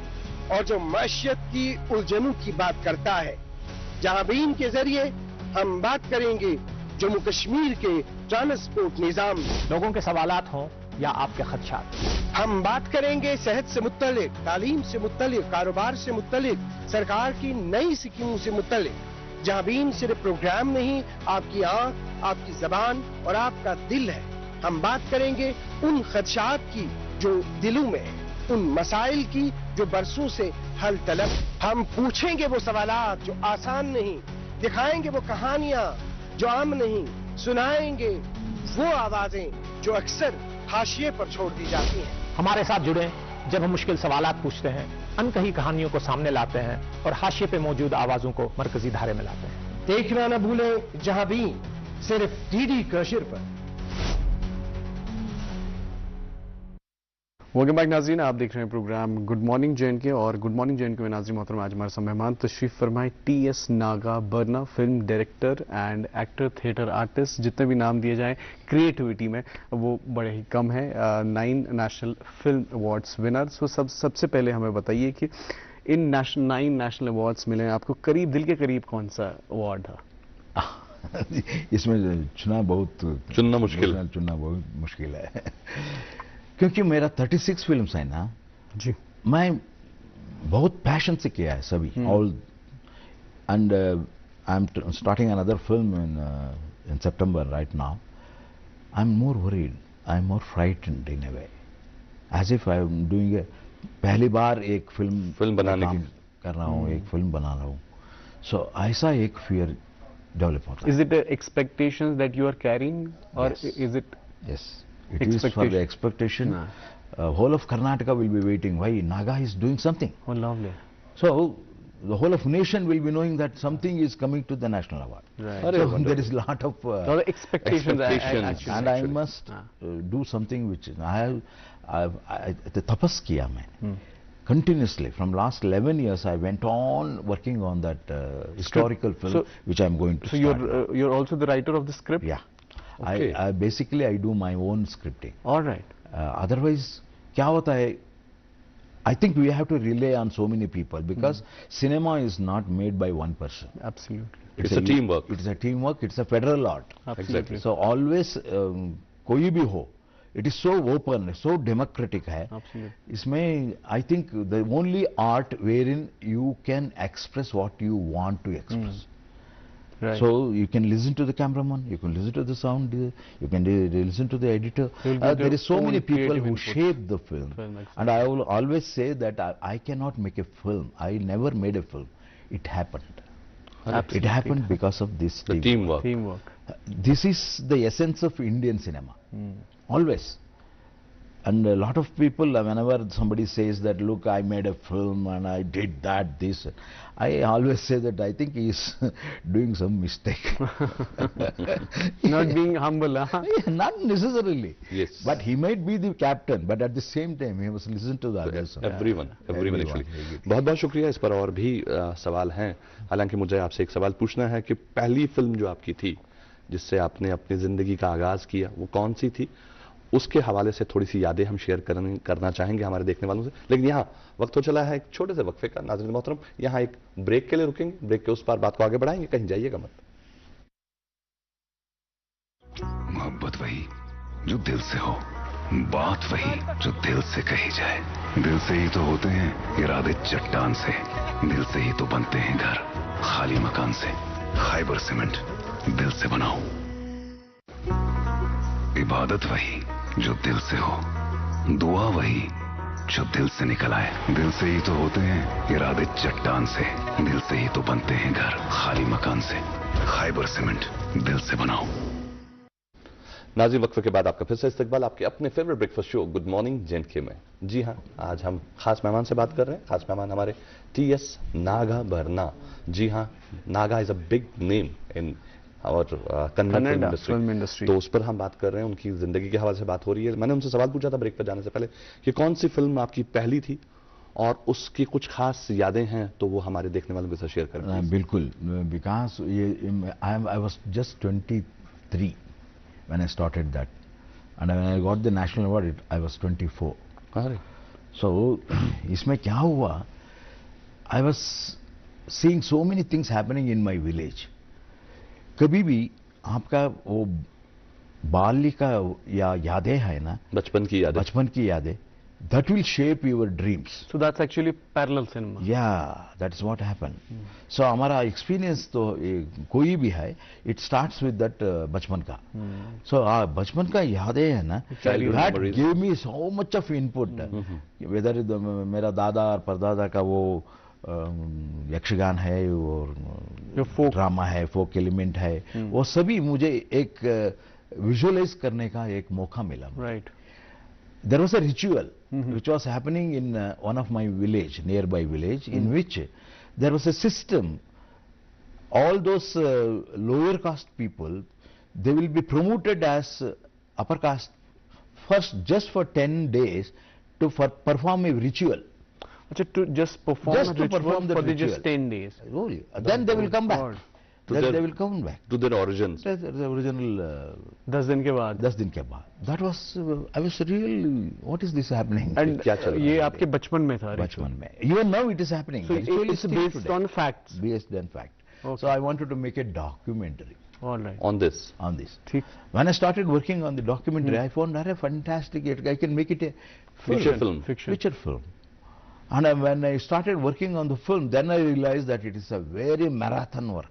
और जो मईशत की उलझनों की बात करता है. जहांबीन के जरिए हम बात करेंगे जम्मू कश्मीर के ट्रांसपोर्ट निजाम में. लोगों के सवालात हों या आपके खदशात. हम बात करेंगे सेहत से मुत्तलिक, तालीम से मुत्तलिक, कारोबार से मुत्तलिक, सरकार की नई स्कीमों से मुत्तलिक. जहांबीन सिर्फ प्रोग्राम नहीं, आपकी आंख, आपकी जबान और आपका दिल है. हम बात करेंगे उन खदशात की जो दिलों में है, उन मसाइल की जो बरसों से हल तलब. हम पूछेंगे वो सवालात जो आसान नहीं, दिखाएंगे वो कहानियां जो आम नहीं, सुनाएंगे वो आवाजें जो अक्सर हाशिए पर छोड़ दी जाती हैं. हमारे साथ जुड़े जब हम मुश्किल सवालात पूछते हैं, अनकही कहानियों को सामने लाते हैं और हाशिए पे मौजूद आवाजों को मरकजी धारे में लाते हैं. देखना न भूलें जहांबीन, सिर्फ डीडी कशिर पर. वेलकम बैक नाज़रीन, आप देख रहे हैं प्रोग्राम गुड मॉर्निंग जे और गुड मॉर्निंग जे में नाज़रीन मोहतरम आज हमारे साथ मेहमान तशरीफ फरमाए T.S.. Naga Barna, film director and actor, theatre artist, जितने भी नाम दिए जाएं क्रिएटिविटी में वो बड़े ही कम है। 9 नेशनल फिल्म अवार्ड्स विनर। सो सबसे पहले हमें बताइए कि इन 9 नेशनल अवार्ड्स मिले, आपको करीब दिल के करीब कौन सा अवार्ड था? इसमें चुनना बहुत मुश्किल है क्योंकि मेरा 36 फिल्म्स है ना जी, मैं बहुत पैशन से किया है सभी all, and I am starting another film in September right now. I am more worried, I am more frightened in a way, as if I am doing पहली बार एक फिल्म बनाने की कर रहा हूँ, एक फिल्म बना रहा हूँ। सो ऐसा एक फियर डेवलप होता है। Is it expectations that you are carrying और is it? Yes, it is for the expectation. Whole of Karnataka will be waiting. Why Naga is doing something. Oh, lovely. So the whole of nation will be knowing that something is coming to the national award. Right. So there is a lot of expectations. And I must do something which I've tapas kiya main. Continuously from last 11 years I went on working on that historical film which I'm going to start. So you're also the writer of the script? Yeah. Okay. I basically I do my own scripting. All right. Otherwise क्या होता है, I think we have to rely on so many people because cinema is not made by one person. Absolutely. It's a teamwork. It's a teamwork. It's a federal art. Absolutely. So always कोई भी हो, it is so open, so democratic है. Absolutely. इसमें I think the only art wherein you can express what you want to express. Right. So you can listen to the cameraman, you can listen to the sound, you can listen to the editor. There is so many people who shape the film. And I will always say that I cannot make a film. I never made a film. It happened. Absolutely. It happened because of this The teamwork. This is the essence of Indian cinema. Always. And a lot of people, whenever somebody says that, look, I made a film and I did that, this, I always say that I think he is doing some mistake. Not being humble, huh? Not necessarily. Yes. But he might be the captain, but at the same time, he must listen to the others. Everyone actually. बहुत बहुत शुक्रिया। इस पर और भी सवाल हैं, हालांकि मुझे आपसे एक सवाल पूछना है कि पहली फिल्म जो आपकी थी जिससे आपने अपनी जिंदगी का आगाज किया वो कौन सी थी? उसके हवाले से थोड़ी सी यादें हम शेयर करना चाहेंगे हमारे देखने वालों से। लेकिन यहाँ वक्त हो चला है एक छोटे से वक्फे का। नाज़रीन मोहतरम, यहाँ एक ब्रेक के लिए रुकेंगे, ब्रेक के उस पार बात को आगे बढ़ाएंगे, कहीं जाइएगा मत। मोहब्बत वही जो दिल से हो, बात वही जो दिल से कही जाए। दिल से ही तो होते हैं इरादे चट्टान से, दिल से ही तो बनते हैं घर खाली मकान से। खाइबर सीमेंट, दिल से बनाओ। इबादत वही जो दिल से हो, दुआ वही जो दिल से निकल आए। दिल से ही तो होते हैं इरादे चट्टान से, दिल से ही तो बनते हैं घर खाली मकान से। खाइबर सीमेंट, दिल से बनाओ। नाज़रीन, वक्फे के बाद आपका फिर से इस्तकबाल आपके अपने favourite breakfast show good morning J में। जी हाँ, आज हम खास मेहमान से बात कर रहे हैं। खास मेहमान हमारे टी.एस. नागा बरना। जी हाँ, Naga is a big name in और कन्नड़ फिल्म इंडस्ट्री, तो उस पर हम बात कर रहे हैं। उनकी जिंदगी के हवाले से बात हो रही है। मैंने उनसे सवाल पूछा था ब्रेक पर जाने से पहले कि कौन सी फिल्म आपकी पहली थी और उसकी कुछ खास यादें हैं तो वो हमारे देखने वालों के साथ शेयर करें। बिल्कुल, because I was just 23 when I started that, and when I got the national award I was 24. So इसमें क्या हुआ, I was seeing so many things happening in my village. कभी भी आपका वो बाल्य का या यादें है ना, बचपन की यादें, that will shape your dreams. So that's actually parallel cinema. Yeah, that's what happened. So हमारा experience तो कोई भी है, it starts with that बचपन का. So बचपन का यादें है ना, that gave me so much of input. Whether मेरा दादा और परदादा का वो यक्षगान है और folk ड्रामा है, फोक एलिमेंट है, वो सभी मुझे एक विजुअलाइज करने का एक मौका मिला. Right. There was a ritual which was happening in one of my village, nearby village, in which there was a system. All those lower caste people, they will be promoted as upper caste first just for 10 days to perform a ritual. To just perform Just a to ritual perform the for the ritual. just 10 days. Really. Then they will come back. God. Then their- they will come back. To their origins. That's the original 10 दिन के बाद. 10 दिन के बाद. That was, I was really, what is this happening? And क्या चल रहा ये है? आपके बचपन में था. Bachman mein. Even now it is happening. So The ritual is it's still based today. on facts. Based on fact. Okay. So I wanted to make a documentary All right. On this. on this. ठीक. When I started working on the documentary, I found that a fantastic, I can make it a Feature film. Fiction. feature film. And when I started working on the film, then I realized that it is a very marathon work.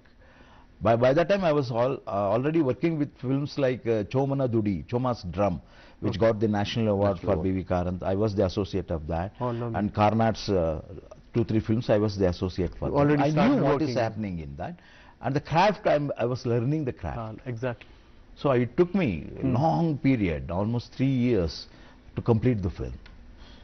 By that time, I was already working with films like Chomana Dudi, Choma's Drum, which got the National Award for B.V. Karant. I was the associate of that. Oh, lovely. And Karnat's 2-3 films, I was the associate for them. Already I started knew what working. is happening in that. And the craft, I was learning the craft. Exactly. So it took me a long period, almost 3 years, to complete the film.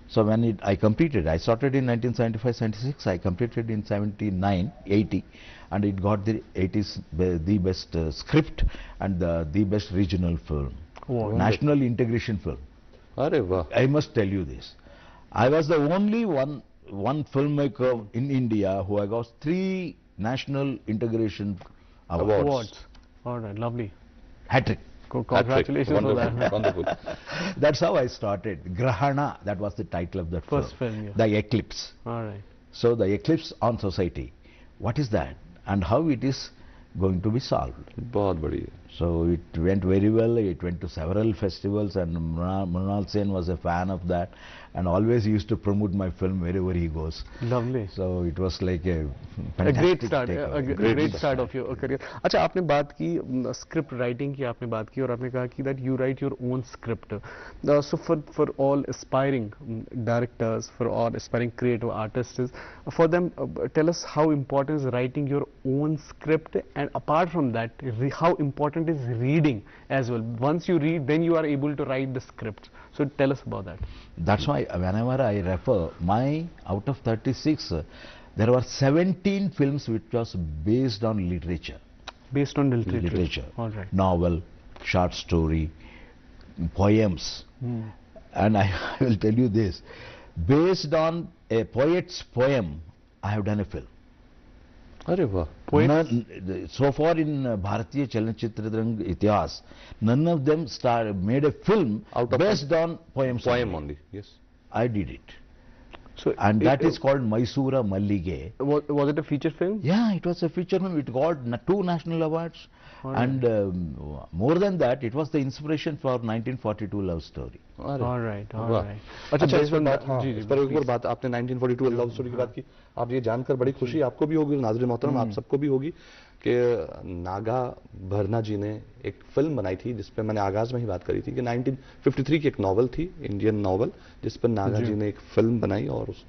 So when I completed, I started in 1975-76, I completed in 79-80, and it got the 80s the best script and the best regional film, Wow. national integration film. अरे वाह. I must tell you this. I was the only one filmmaker in India who I got 3 national integration awards. Awards. All right. Lovely. Hat-trick. Congratulations for Wonderful. that. Wonderful. That's how I started. Grahana, that was the title of that First film, yeah. The eclipse. All right. So the eclipse on society. What is that? And how it is going to be solved. बहुत बढ़िया. So it went very well. It went to several festivals, and Mrunal Sen was a fan of that, and always used to promote my film wherever he goes. Lovely. So it was like a A great fantastic start, takeover. a great start of your career. अच्छा, आपने बात की स्क्रिप्ट राइटिंग की, आपने बात की और आपने कहा कि that you write your own script. So for all aspiring directors, for all aspiring creative artists, for them, tell us how important is writing your own script, and apart from that, how important is reading as well. Once you read, then you are able to write the script. So tell us about that. That's why whenever I refer, out of 36, there were 17 films which was based on literature. Based on literature. All right. Novel, short story, poems. And I will tell you this, based on a poet's poem, I have done a film. अरे वाह. So far in Bharatiya Chalachitra Rang Itihas, none of them made a film Out of based on poems. Poem only. Yes. I did it. So And that is called Mysura Mallige. was it a feature film? Yeah, it was a feature film. It got 2 national awards. And more than that, it was the inspiration for 1942 love story. अरे. All right. All वाह. right. अच्छा, इस पर based on बात, that- हाँ, जी, जी, इस पर एक और please. बात, आपने 1942 लव स्टोरी की बात की. आप ये जानकर बड़ी खुशी आपको भी होगी, नाज़रीन मोहतरम, आप सबको भी होगी कि नागा भरना जी ने एक फिल्म बनाई थी जिस पर मैंने आगाज में ही बात करी थी कि 1953 की एक नॉवल थी, इंडियन नॉवल, जिस पर नागा जी ने एक फिल्म बनाई, और उस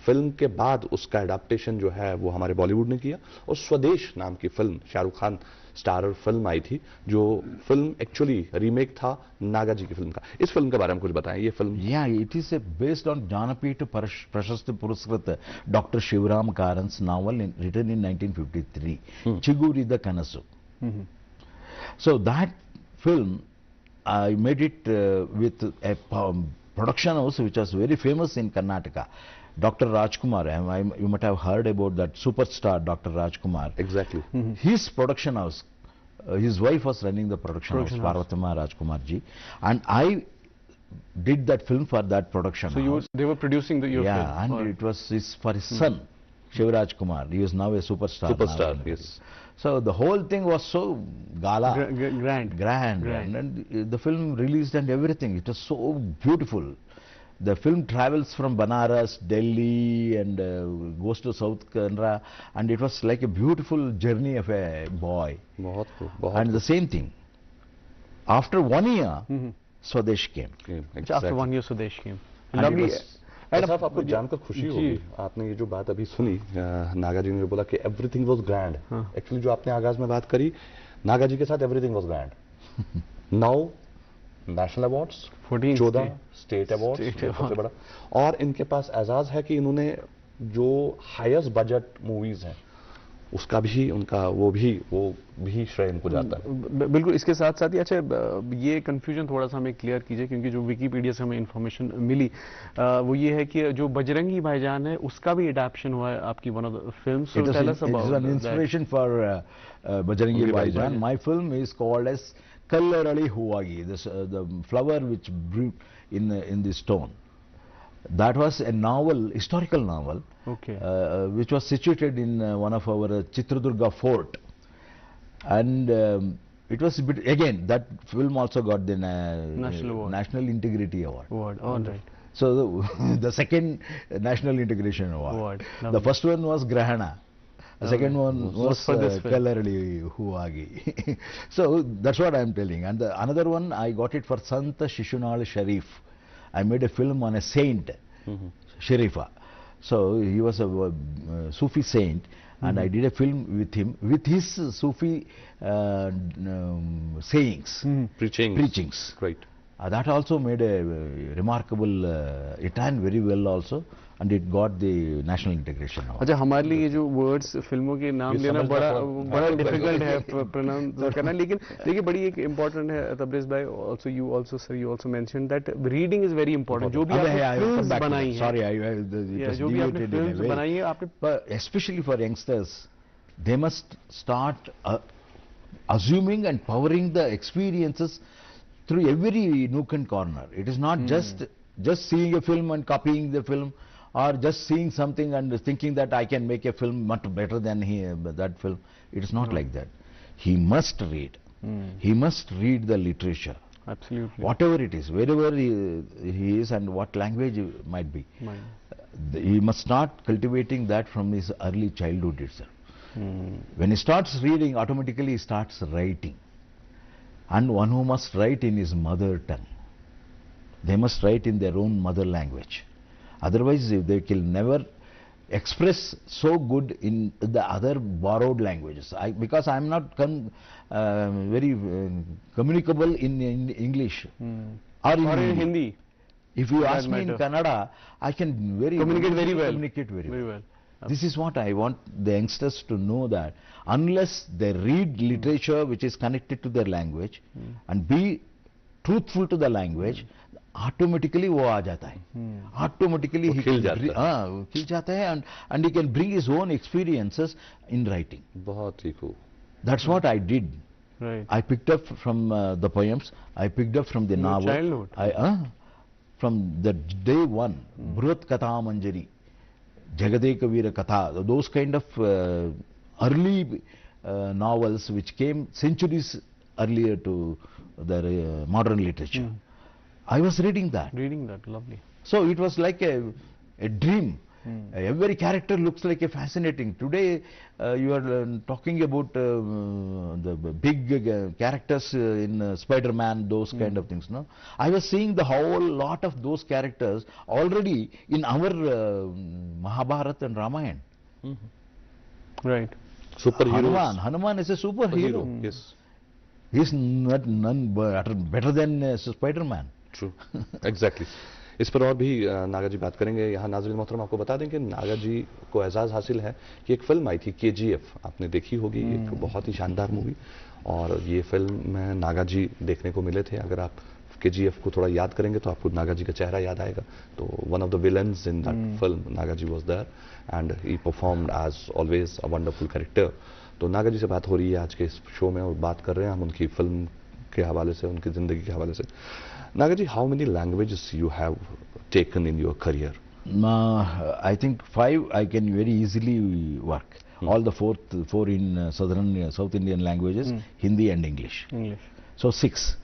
फिल्म के बाद उसका एडाप्टेशन जो है वो हमारे बॉलीवुड ने किया, और स्वदेश नाम की film, Shahrukh Khan starrer film आई थी, जो फिल्म एक्चुअली रीमेक था नागा जी की फिल्म का. इस फिल्म के बारे में कुछ बताएं. ये film Yeah, it is based on Jnanapith Prashasti Puraskrita Dr. Shivaram Karant's novel written in 1953, Chigurida Kanasu. So that film, I made it with a production house which was very famous in Karnataka. Dr. Rajkumar, you might have heard about that superstar Dr. Rajkumar. Exactly. His production house, his wife was running the production house, Parvatama Rajkumar ji, and I did that film for that production So house. they were producing your film. Yeah, and All right. it was for his son, Shivraj Kumar. He is now a superstar. Superstar, now. yes. So the whole thing was so gala, Grand. and the film released and everything. It was so beautiful. The film travels from Banaras, Delhi, and goes to South Canara, and it was like a beautiful journey of a boy. बहुत खूब, बहुत And the same thing. After 1 year, Swadesh came. खूब. After Exactly. 1 year, Swadesh came. And Lovely. it was- साहब, आपको जानकर खुशी होगी, आपने ये जो बात अभी सुनी, नागा जी ने जो बोला कि एवरीथिंग वाज ग्रैंड. एक्चुअली जो आपने आगाज में बात करी, नागा जी के साथ everything was grand. Now national awards, 14 state awards, सबसे बड़ा, और इनके पास एजाज है कि इन्होंने जो हाईएस्ट बजट मूवीज हैं उसका भी उनका वो भी श्रेय उनको जाता है। बिल्कुल। इसके साथ साथ ही अच्छा ये कंफ्यूजन थोड़ा सा हमें क्लियर कीजिए, क्योंकि जो विकीपीडिया से हमें इंफॉर्मेशन मिली वो ये है कि जो बजरंगी भाईजान है उसका भी एडेप्शन हुआ है आपकी one of the films. It is an inspiration for Bajrangi Bhaijaan. My film is called as Kallarali Huvagi, the flower which grew in the stone. That was a novel, historical novel, Okay. which was situated in one of our Chitradurga fort, and it was a bit, again, that film also got the National Integrity Award. All right. So the second National Integration Award. The Lovely. first one was Grahana. The second one was for this film. Kallarali Huvagi. So that's what I'm telling. And another one, I got it for Santa Shishunal Sharif. I made a film on a saint, Sharifa. So he was a Sufi saint, and I did a film with him, with his Sufi sayings, preachings. Right. That also made a remarkable, it ran very well also, and it got the National Integration Award. अच्छा, हमारे लिए ये जो वर्ड्स फिल्मों के नाम लेना बड़ा डिफिकल्ट है प्रोनाउंस करना, लेकिन देखिए बड़ी एक इम्पोर्टेंट है तबरेज़ भाई, also you also mention that reading is very important. जो भी आपने फिल्म्स बनाई हैं, जो भी आपने फिल्म्स बनाई है आपने, especially for youngsters, they must start assuming and powering the experiences through every nook and corner. It is not just seeing a film and copying the film, or just seeing something and thinking that I can make a film much better than that film. It is not like that. He must read. He must read the literature. Absolutely. Whatever it is, wherever he is and what language it might be. He must start cultivating that from his early childhood itself. When he starts reading, automatically he starts writing. And one who must write in his mother tongue. They must write in their own mother language. Otherwise, they can never express so good in the other borrowed languages. Because I am not very communicable in English or in Hindi. If you ask me in Kannada, I can communicate very well. Very well. This is what I want the youngsters to know, that unless they read literature which is connected to their language and be truthful to the language, automatically वो आ जाता है. Automatically he खिल जाता है and he can bring his own experiences in writing. बहुत ही खूब. That's what I did. Right. I picked up from the poems. I picked up from the novel. Childhood. From the day one, Bruhat Katha Manjari, Jagadeka Veera Katha, those kind of early novels which came centuries earlier to the modern literature. I was reading that. Lovely. So it was like a dream. Every character looks like a fascinating. Today you are talking about the big characters in Spider-Man, those kind of things. No, I was seeing the whole lot of those characters already in our Mahabharata and Ramayana. Right. Superhero. Hanuman is a superhero. Yes. He is none better than Spider-Man. True. Exactly. इस पर और भी नागा जी बात करेंगे. यहाँ नाज़रीन मोहतरम आपको बता दें कि नागा जी को एजाज़ हासिल है कि एक फ़िल्म आई थी KGF, आपने देखी होगी, एक बहुत ही शानदार मूवी, और ये फिल्म में नागा जी देखने को मिले थे. अगर आप KGF को थोड़ा याद करेंगे तो आपको नागा जी का चेहरा याद आएगा. तो one of the villains in that film, Naga ji was there and he performed as always a wonderful character. तो नागा जी से बात हो रही है आज के इस शो में, और बात कर रहे हैं हम उनकी फिल्म के हवाले से, उनकी ज़िंदगी के हवाले से. Naga ji, how many languages you have taken in your career? I think 5 I can very easily work. All the four in South Indian languages, Hindi and English. So 6.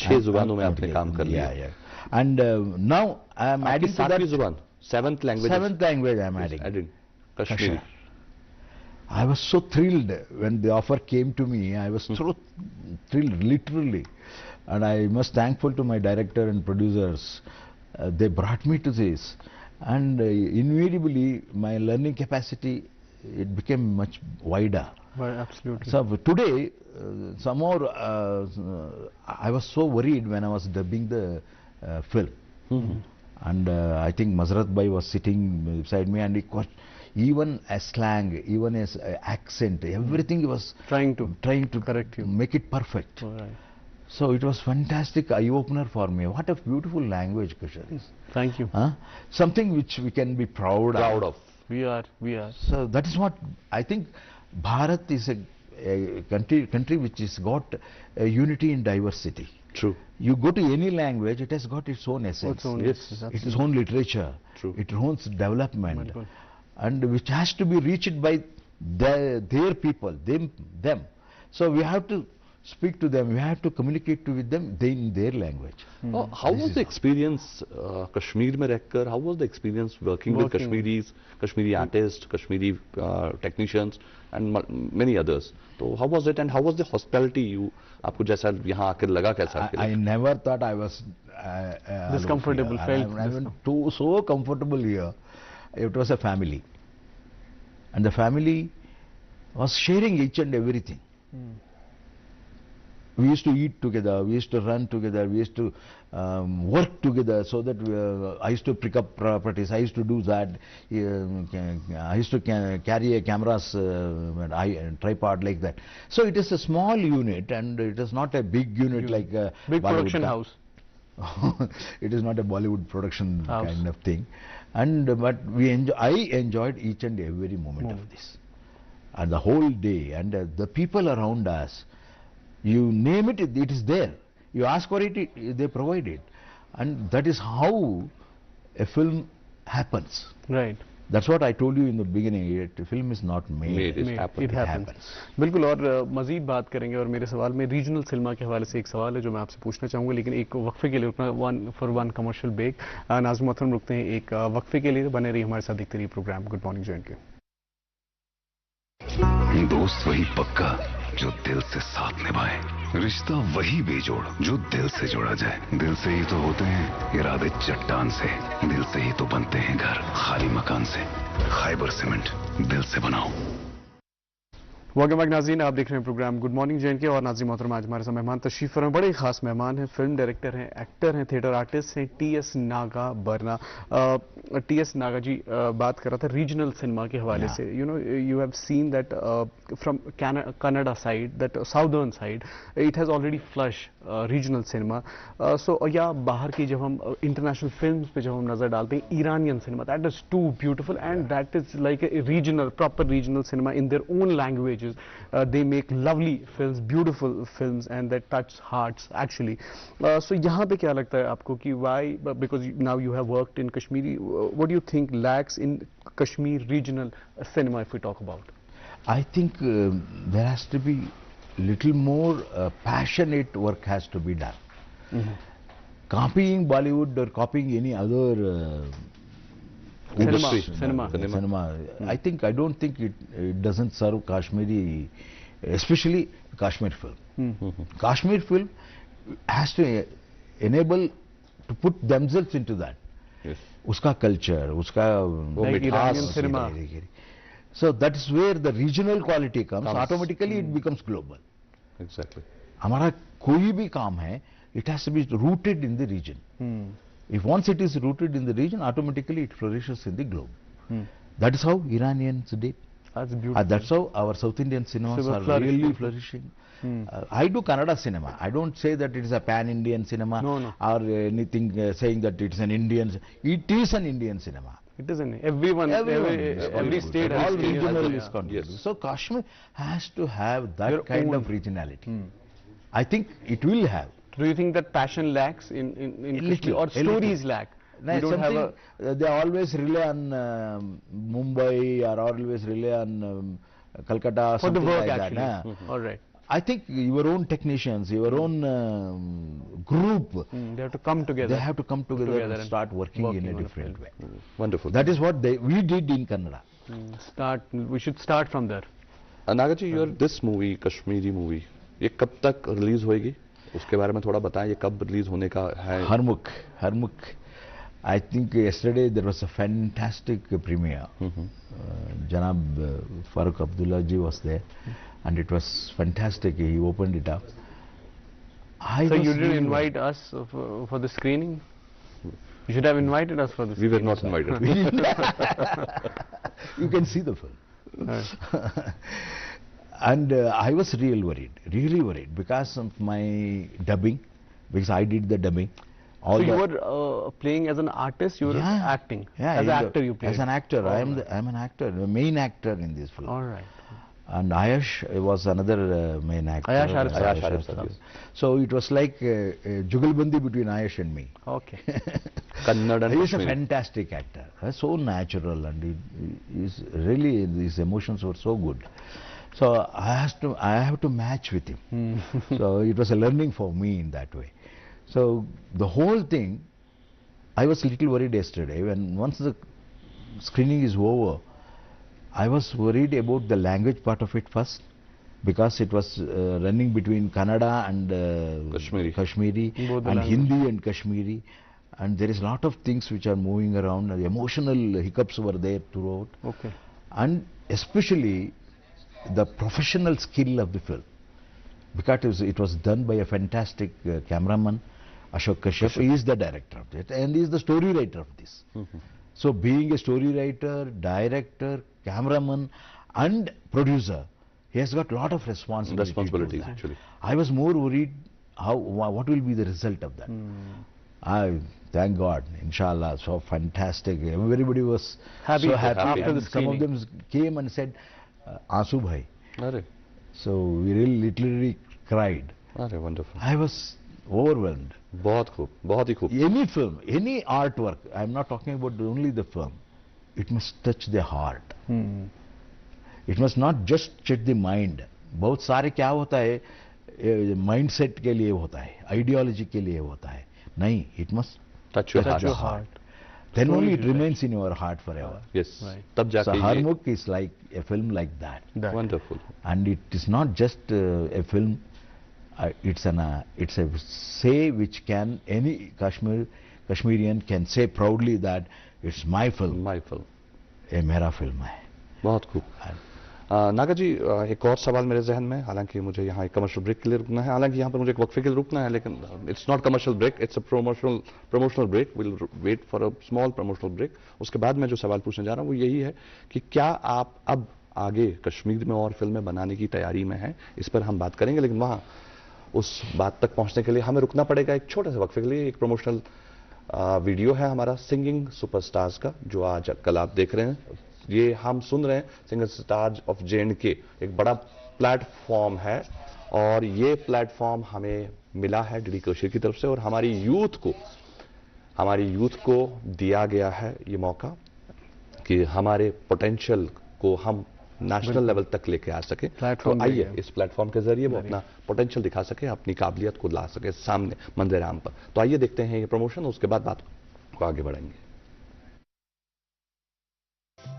6 जुबानों में आपने काम कर लिया. Yeah. And now I am adding to that. 7th language. 7th language I am adding. Adding Kashmiri. I was so thrilled when the offer came to me. I was so thrilled, literally. And I must thankful to my director and producers. They brought me to this, and invariably my learning capacity, it became much wider. Absolutely. So today, somehow I was so worried when I was dubbing the film, and I think Mazrat Bhai was sitting beside me, and even a slang, even as accent, everything he was Trying to correct you, make it perfect. All right. So it was fantastic eye-opener for me. What a beautiful language Kashar is. Thank you. Huh? Something which we can be proud of. We are. So that is what I think. Bharat is a country which has got a unity in diversity. True. You go to any language, it has got its own essence. Its own, Yes. Its own literature. True. Its own development. Wonderful. And which has to be reached by their people, them. So we have to speak to them, we have to communicate with them in their language. How was the experience Kashmir में रहकर? How was the experience working with Kashmiris, Kashmiri artists, Kashmiri technicians and many others? So how was it and how was the hospitality? आपको जैसा यहाँ आकर लगा कैसा? I never thought I was Discomfortable, felt I went so comfortable here. It was a family, and the family was sharing each and everything. We used to eat together, we used to run together, we used to work together, so that I used to pick up properties, I used to do that, I used to carry a camera's tripod like that. So it is a small unit and it is not a big unit like a Big Bollywood production house. It is not a Bollywood production kind of thing. And but I enjoyed each and every moment of this. And the whole day, and the people around us, you name it, it is there. You ask for it, they provide it. And that is how a film happens. Right. That's what I told you in the beginning. A film is not made. It happens. बिल्कुल, और मजीद बात करेंगे। और मेरे सवाल में रीजनल सिनेमा के हवाले से एक सवाल है जो मैं आपसे पूछना चाहूँगा, लेकिन एक वक्फे के लिए रुकना, वन कमर्शियल ब्रेक। नाज़िम मोहतरम रुकते हैं एक वक्फे के लिए। बने रहिए हमारे साथ, देखते रहिए प्रोग्राम गुड मॉर्निंग जॉइन के। दोस्त वही पक्का जो दिल से साथ निभाए, रिश्ता वही बेजोड़ जो दिल से जोड़ा जाए। दिल से ही तो होते हैं इरादे चट्टान से, दिल से ही तो बनते हैं घर खाली मकान से। खाइबर सीमेंट, दिल से बनाओ। वेलकम बैक नाज़रीन, आप देख रहे हैं प्रोग्राम गुड मॉर्निंग जैन के। और नाज़िम मोहतरम आज हमारे साथ मेहमान तशरीफ फरमा, बड़े खास मेहमान हैं, फिल्म डायरेक्टर हैं, एक्टर हैं, थिएटर आर्टिस्ट हैं, T S Nagabharana. T S Naga ji बात कर रहा था रीजनल सिनेमा के हवाले से। You know, you have seen that from Kannada side, that southern side, it has already flush regional cinema. So या बाहर की जब हम इंटरनेशनल फिल्म पे जब हम नज़र डालते हैं, Iranian cinema, that is too beautiful and that is like a regional, proper regional cinema in their own language. They make lovely films, beautiful films, and that touch hearts actually. So यहाँ पे क्या लगता है आपको कि why, because now you have worked in Kashmiri, what do you think lacks in Kashmir regional cinema if we talk about? I think there has to be little more passionate work has to be done. Copying Bollywood or copying any other cinema. I don't think it doesn't serve Kashmiri, especially Kashmir film. Kashmir film has to enable to put themselves into that. Yes. Uska culture, uska like Iranian cinema. So that is where the regional quality comes. Automatically it becomes global. Exactly. हमारा कोई भी काम है, it has to be rooted in the region. If once it is rooted in the region, automatically it flourishes in the globe. That is how Iranians did. That's beautiful. That's how our South Indian cinemas are really flourishing. I do Kannada cinema. I don't say that it is a pan-Indian cinema or anything saying that it is an Indian. It is an Indian cinema. It is an every state has all regional is contributed. So Kashmir has to have that kind of regionality. I think it will have. Do you think that passion lacks in Kashmir, or stories lack? No, we don't have they always rely on Mumbai or always rely on Calcutta for the work like actually. That, All right. I think your own technicians, your own group, they have to come together. They have to come together and start working in a different way. Wonderful. That is what we did in Kannada. We should start from there. Naga ji, your this movie, Kashmiri movie, ये कब तक रिलीज होएगी? उसके बारे में थोड़ा बताएं, ये कब रिलीज होने का है? Harmukh. I think yesterday there was a fantastic premiere. Janab Farooq Abdullah ji was there, and it was fantastic. He opened it up. So you didn't invite us for the screening? You should have invited us for this. We were not invited. You can see the film. And I was really worried because of my dubbing, because I did the dubbing. So you were playing as an artist, you were acting. Yeah, as an actor you played. As an actor, I'm an actor, the main actor in this film. All right. And Ayash was another main actor. Ayash Ayash Arif Arif. Yes. So it was like a jugalbandi between Ayash and me. Okay. Kannada and He is a Kashmiri. fantastic actor, so natural, and he is really, his emotions were so good. So I have to match with him. So it was a learning for me in that way. So the whole thing, I was a little worried yesterday when once the screening is over, I was worried about the language part of it first, because it was running between Kannada and Kashmiri Both the and language. Hindi and Kashmiri, and there is a lot of things which are moving around. The emotional hiccups were there throughout, Okay. and especially the professional skill of the film, because it was done by a fantastic cameraman, Ashok Kashyap. He is the director of it and he is the story writer of this. So being a story writer, director, cameraman and producer, he has got a lot of responsibilities. Actually. I was more worried what will be the result of that. Thank God, inshallah, so fantastic. Everybody was Happy so happy. after the And some of screening. them came and said, Aansu bhai. Arre, So we really literally cried. arre, wonderful. I was overwhelmed. बहुत खूब, बहुत ही खूब. Any film, any artwork, I'm not talking about only the film, it must touch the heart. It must not just touch the mind. बहुत सारे क्या होता है माइंड सेट के लिए होता है, आइडियोलॉजी के लिए होता है. नहीं, it must Touch your touch heart. your heart. Then only it remains in your heart forever. Yes. Right. तब So जाके ये Harmukh is like a film like that. wonderful. And it is not just a film, it's a say which can any Kashmirian can say proudly that it's my film, My film. ये मेरा फिल्म है. बहुत खूब. नागा जी, एक और सवाल मेरे जहन में, हालांकि मुझे यहाँ एक कमर्शियल ब्रेक के लिए रुकना है, हालांकि यहाँ पर मुझे एक वक्फे के लिए रुकना है, लेकिन it's not commercial break, it's a promotional break. Will wait for a small promotional break. उसके बाद मैं जो सवाल पूछने जा रहा हूँ वो यही है कि क्या आप अब आगे कश्मीर में और फिल्में बनाने की तैयारी में हैं? इस पर हम बात करेंगे, लेकिन वहाँ उस बात तक पहुँचने के लिए हमें रुकना पड़ेगा एक छोटे से वक्फे के लिए. एक प्रमोशनल वीडियो है हमारा सिंगिंग सुपरस्टार्स का, जो आज कल आप देख रहे हैं. ये हम सुन रहे हैं सिंगर स्टार्स ऑफ जे&के, एक बड़ा प्लेटफॉर्म है, और ये प्लेटफॉर्म हमें मिला है डीडी कश्मीर की तरफ से, और हमारी यूथ को दिया गया है ये मौका कि हमारे पोटेंशियल को हम नेशनल लेवल तक लेके आ सके. तो आइए इस प्लेटफॉर्म के जरिए वो अपना पोटेंशियल दिखा सके, अपनी काबिलियत को ला सके सामने मंजर आम पर. तो आइए देखते हैं ये प्रमोशन, उसके बाद बात को आगे बढ़ाएंगे.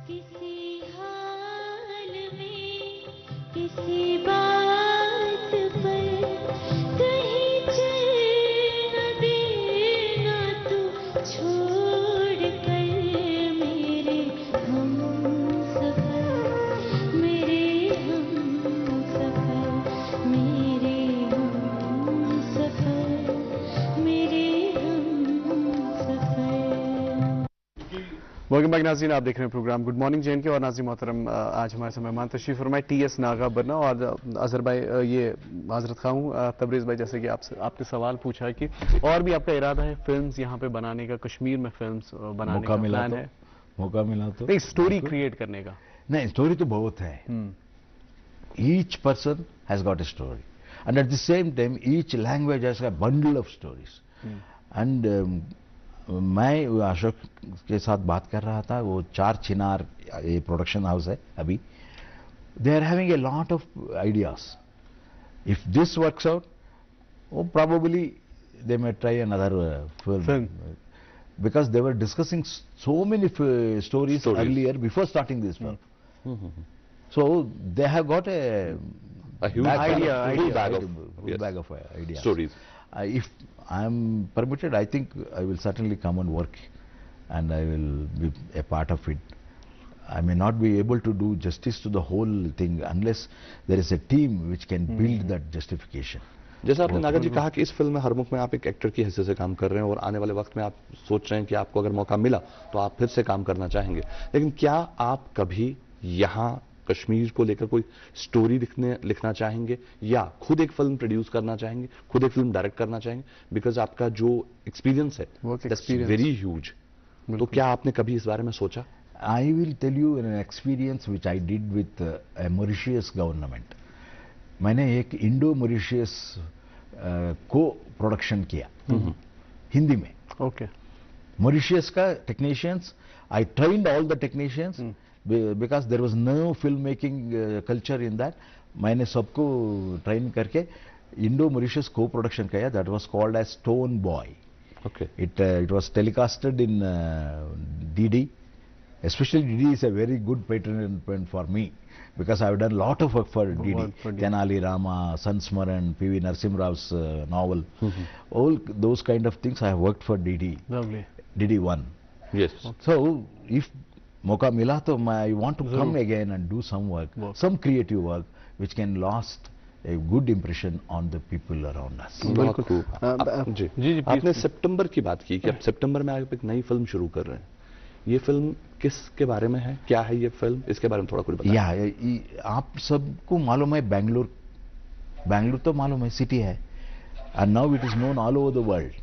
किसी हाल में किसी बात पर कहीं चल न देना तू छोड़ कर मेरे हम सफर मेरे हम सफर मेरे हम सफर मेरे हम सफर. वेलकम बैक नाज़रीन, आप देख रहे हैं प्रोग्राम गुड मॉर्निंग जे&के और नाज़रीन मोहतरम, आज हमारे साथ मेहमान तशरीफ फरमाए टीएस नागा बरना और अजहर भाई. ये माजरत खा हूँ तबरेज़ भाई, जैसे कि आपने सवाल पूछा है कि और भी आपका इरादा है फिल्म्स यहाँ पे बनाने का, कश्मीर में फिल्म्स बनाने का प्लान है? मौका मिला तो नहीं, स्टोरी क्रिएट करने का. नहीं, स्टोरी तो बहुत है. Each person has got a story, and at the same time each language has a bundle of stories. And मैं अशोक के साथ बात कर रहा था, वो 4 चिनार ये प्रोडक्शन हाउस है अभी. They are having a lot of ideas. If this works out, वो probably they may try another film. Because they were discussing so many stories earlier before starting this film. So they have got a huge bag of of ideas. stories. If I am permitted, I think I will certainly come and work, and I will be a part of it. I may not be able to do justice to the whole thing unless there is a team which can build that justification. जैसा आपने नागा जी कहा कि इस फिल्म में हरमुख में आप एक एक्टर की हैसियत से काम कर रहे हैं और आने वाले वक्त में आप सोच रहे हैं कि आपको अगर मौका मिला तो आप फिर से काम करना चाहेंगे, लेकिन क्या आप कभी यहाँ कश्मीर को लेकर कोई स्टोरी लिखना चाहेंगे या खुद एक फिल्म प्रोड्यूस करना चाहेंगे, खुद एक फिल्म डायरेक्ट करना चाहेंगे? बिकॉज आपका जो एक्सपीरियंस है वेरी ह्यूज, तो क्या आपने कभी इस बारे में सोचा? I will tell you an experience which I did with a Mauritius government. मैंने एक इंडो मॉरिशियस को प्रोडक्शन किया हिंदी में. ओके. मॉरिशियस का technicians, I trained all the technicians because there was no film making culture in that. मैंने सबको ट्रेन करके इंडो मॉरिशियस को प्रोडक्शन किया. That was called as stone boy. Okay. It was telecasted in DD. Especially DD is a very good patron point for me because I've done a lot of work for DD. Tenali Rama, Sansmaran, P.V. Narasimha Rao's novel. All those kind of things I have worked for DD. Lovely. DD1. Yes. So if mauka mila to I want to come again and do some work, some creative work which can last a good impression on the people around us. बहुत खूब. जी आपने सितंबर की बात की कि अब सितंबर में आप एक नई फिल्म शुरू कर रहे हैं. ये फिल्म किसके बारे में है, क्या है ये फिल्म, इसके बारे में थोड़ा कुछ बताइए. या आप सबको मालूम है बैंगलोर तो मालूम है सिटी है and now it is known all over the world.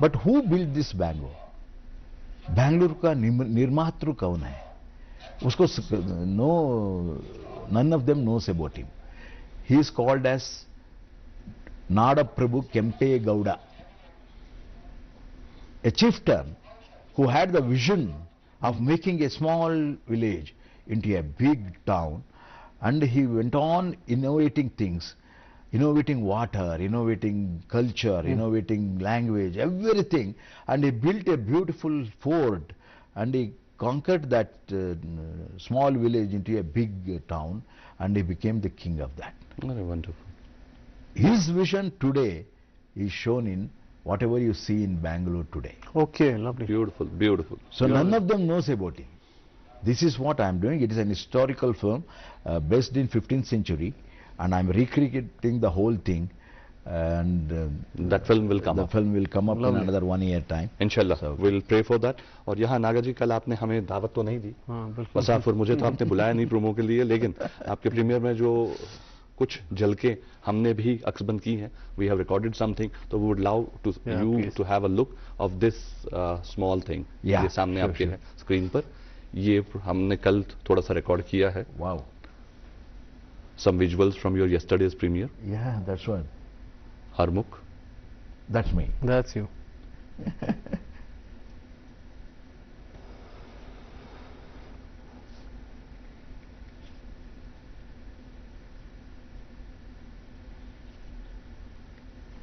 But who build this Bangalore का निर्मातृ कौन है? उसको none of them knows about him. He is called as Nada Prabhu Kempe Gowda, a chieftain who had the vision of making a small village into a big town, and he went on innovating things, innovating water, innovating culture, innovating language, everything, and he built a beautiful fort, and he conquered that small village into a big town, and he became the king of that. Very wonderful. His vision today is shown in whatever you see in Bangalore today. Okay, lovely. Beautiful, beautiful. So none of them knows about him. This is what I am doing. It is an historical film based in 15th century, and I am recreating the whole thing. And that film will come the up. film will come up in another 1 year time. Inshallah, So, we'll pray for that. और यहाँ नागा जी कल आपने हमें दावत तो नहीं दी, बस आप, मुझे तो आपने बुलाया नहीं प्रोमो के लिए, लेकिन आपके प्रीमियर में जो कुछ झलके हमने भी अक्सबंद की हैं, वी हैव रिकॉर्डेड समथिंग, तो we would love to you to have a look of this small thing. ये सामने आपके है स्क्रीन पर, ये हमने कल थोड़ा सा रिकॉर्ड किया है. wow. Some visuals from your yesterday's premiere. Yeah, that's one. Harmukh. That's me. That's you.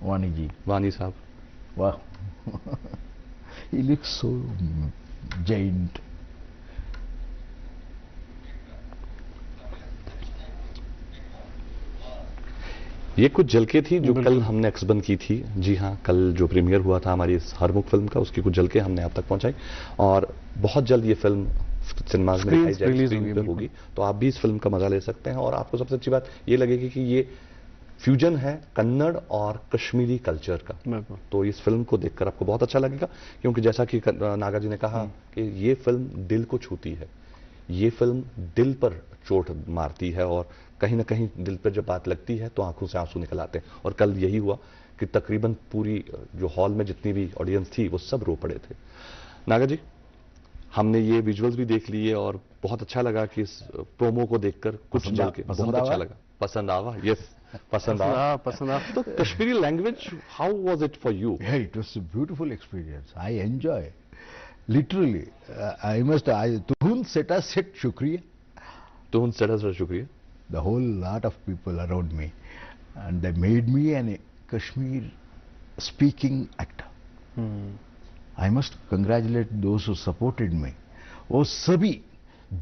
Vani ji. वानी साहब. Wow. He looks so giant. ये कुछ झलके थी जो कल हमने अक्सबंद की थी. जी हाँ, कल जो प्रीमियर हुआ था हमारी इस हरमुख फिल्म का, उसकी कुछ झलके हमने आप तक पहुंचाई, और बहुत जल्द ये फिल्म सिनेमाज में दिखाई जाएगी, स्क्रीन पे होगी, तो आप भी इस फिल्म का मजा ले सकते हैं. और आपको सबसे अच्छी बात ये लगेगी कि ये फ्यूजन है कन्नड़ और कश्मीरी कल्चर का, तो इस फिल्म को देखकर आपको बहुत अच्छा लगेगा, क्योंकि जैसा कि नागा जी ने कहा कि ये फिल्म दिल को छूती है, ये फिल्म दिल पर चोट मारती है, और कहीं ना कहीं दिल पर जब बात लगती है तो आंखों से आंसू निकल आते हैं. और कल यही हुआ कि तकरीबन पूरी जो हॉल में जितनी भी ऑडियंस थी वो सब रो पड़े थे. नागा जी, हमने ये विजुअल्स भी देख लिए और बहुत अच्छा लगा कि इस प्रोमो को देखकर कुछ झलके बहुत अच्छा लगा. पसंद आवा? यस, पसंद आवा. तो Kashmiri language, how was it for you? Yeah, it was a beautiful experience. I enjoy. Literally, I must. Tuhun seta set shukriya. tuhun seta set shukriya. The whole lot of people around me, and they made me an Kashmir speaking actor. I must congratulate those who supported me. वो सभी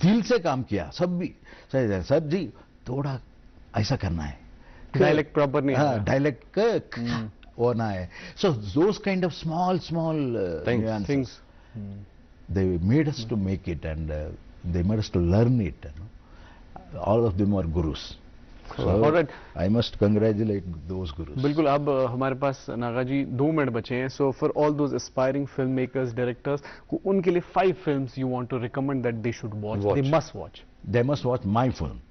दिल से काम किया, सभी. सर जी थोड़ा ऐसा करना है, डायलेक्ट प्रॉपर नहीं है, डायलेक्ट होना है. So those kind of small things they made us to make it, and they made us to learn it. All of them are gurus. Alright. I must congratulate those gurus. बिल्कुल. अब हमारे पास नागा जी 2 मिनट बचे हैं. So for all those aspiring film makers, directors, उनके लिए 5 films you want to recommend that they should watch, they must watch. They must watch my film.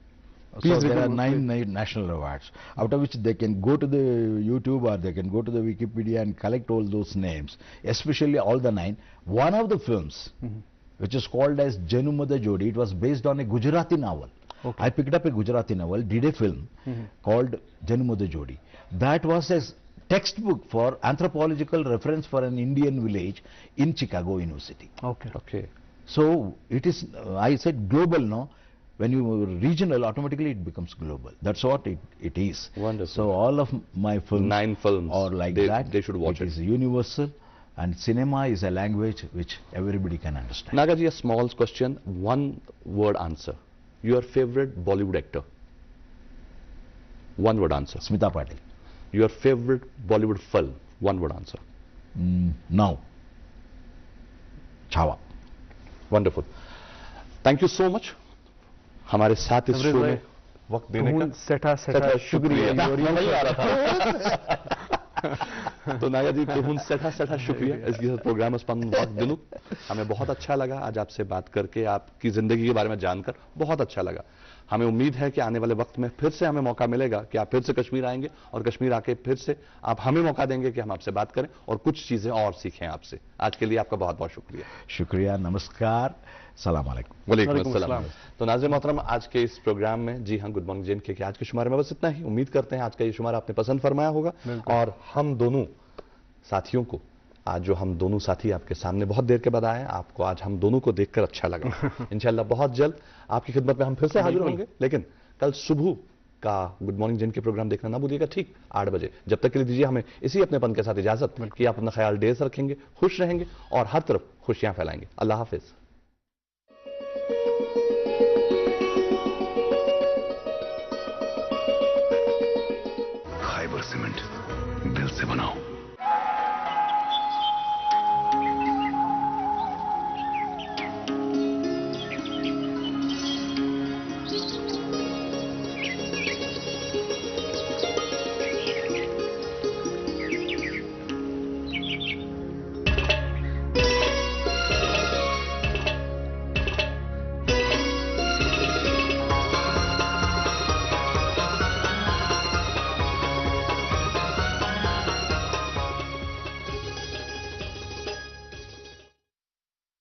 Please So there are recommend, 9 national awards, out of which they can go to the YouTube or they can go to the Wikipedia and collect all those names, especially all the 9. One of the films, which is called as Janumada Jodi, it was based on a Gujarati novel. Okay. I picked up a Gujarati novel, did a film called Janumada Jodi. That was a textbook for anthropological reference for an Indian village in Chicago University. Okay. Okay. So it is, I said global, no? When you regional, automatically it becomes global. That's what it is. Wonderful. So all of my films 9 films or like that, they should watch it is universal, and cinema is a language which everybody can understand. Nagaji, a small question, one word answer. Your favorite Bollywood actor? One word answer. Smita Patil. Your favorite Bollywood film? One word answer. Now. Chhawa. Wonderful. Thank you so much. हमारे साथ इस शो में वक्त देने का सेठा सेठा शुक्रिया. नहीं आ रहा था. तो नागा जी तुम सेठा सेठा शुक्रिया इसकी प्रोग्राम स्पंदन वक्त दिनु. हमें बहुत अच्छा लगा आज आपसे बात करके, आपकी जिंदगी के बारे में जानकर बहुत अच्छा लगा. हमें उम्मीद है कि आने वाले वक्त में फिर से हमें मौका मिलेगा कि आप फिर से कश्मीर आएंगे और कश्मीर आके फिर से आप हमें मौका देंगे कि हम आपसे बात करें और कुछ चीजें और सीखें आपसे. आज के लिए आपका बहुत बहुत शुक्रिया. शुक्रिया, नमस्कार, सलाम अलैकुम. वालेकुम अस्सलाम. तो नाज़रीन मोहतरम, आज के इस प्रोग्राम में, जी हाँ, गुड मॉर्निंग जेन के आज के शुमारे में बस इतना ही. उम्मीद करते हैं आज का ये शुमारा आपने पसंद फरमाया होगा और हम दोनों साथियों को, आज जो हम दोनों साथी आपके सामने बहुत देर के बाद आए हैं, आपको आज हम दोनों को देखकर अच्छा लगा. इंशाल्लाह बहुत जल्द आपकी खिदमत में हम फिर से हाजिर होंगे. लेकिन कल सुबह का गुड मॉर्निंग जिन के प्रोग्राम देखना ना भूलिएगा, ठीक 8 बजे. जब तक के लिए दीजिए हमें इसी अपनेपन के साथ इजाजत कि आप अपना ख्याल ढेर रखेंगे, खुश रहेंगे और हर तरफ खुशियां फैलाएंगे. अल्लाह हाफिज.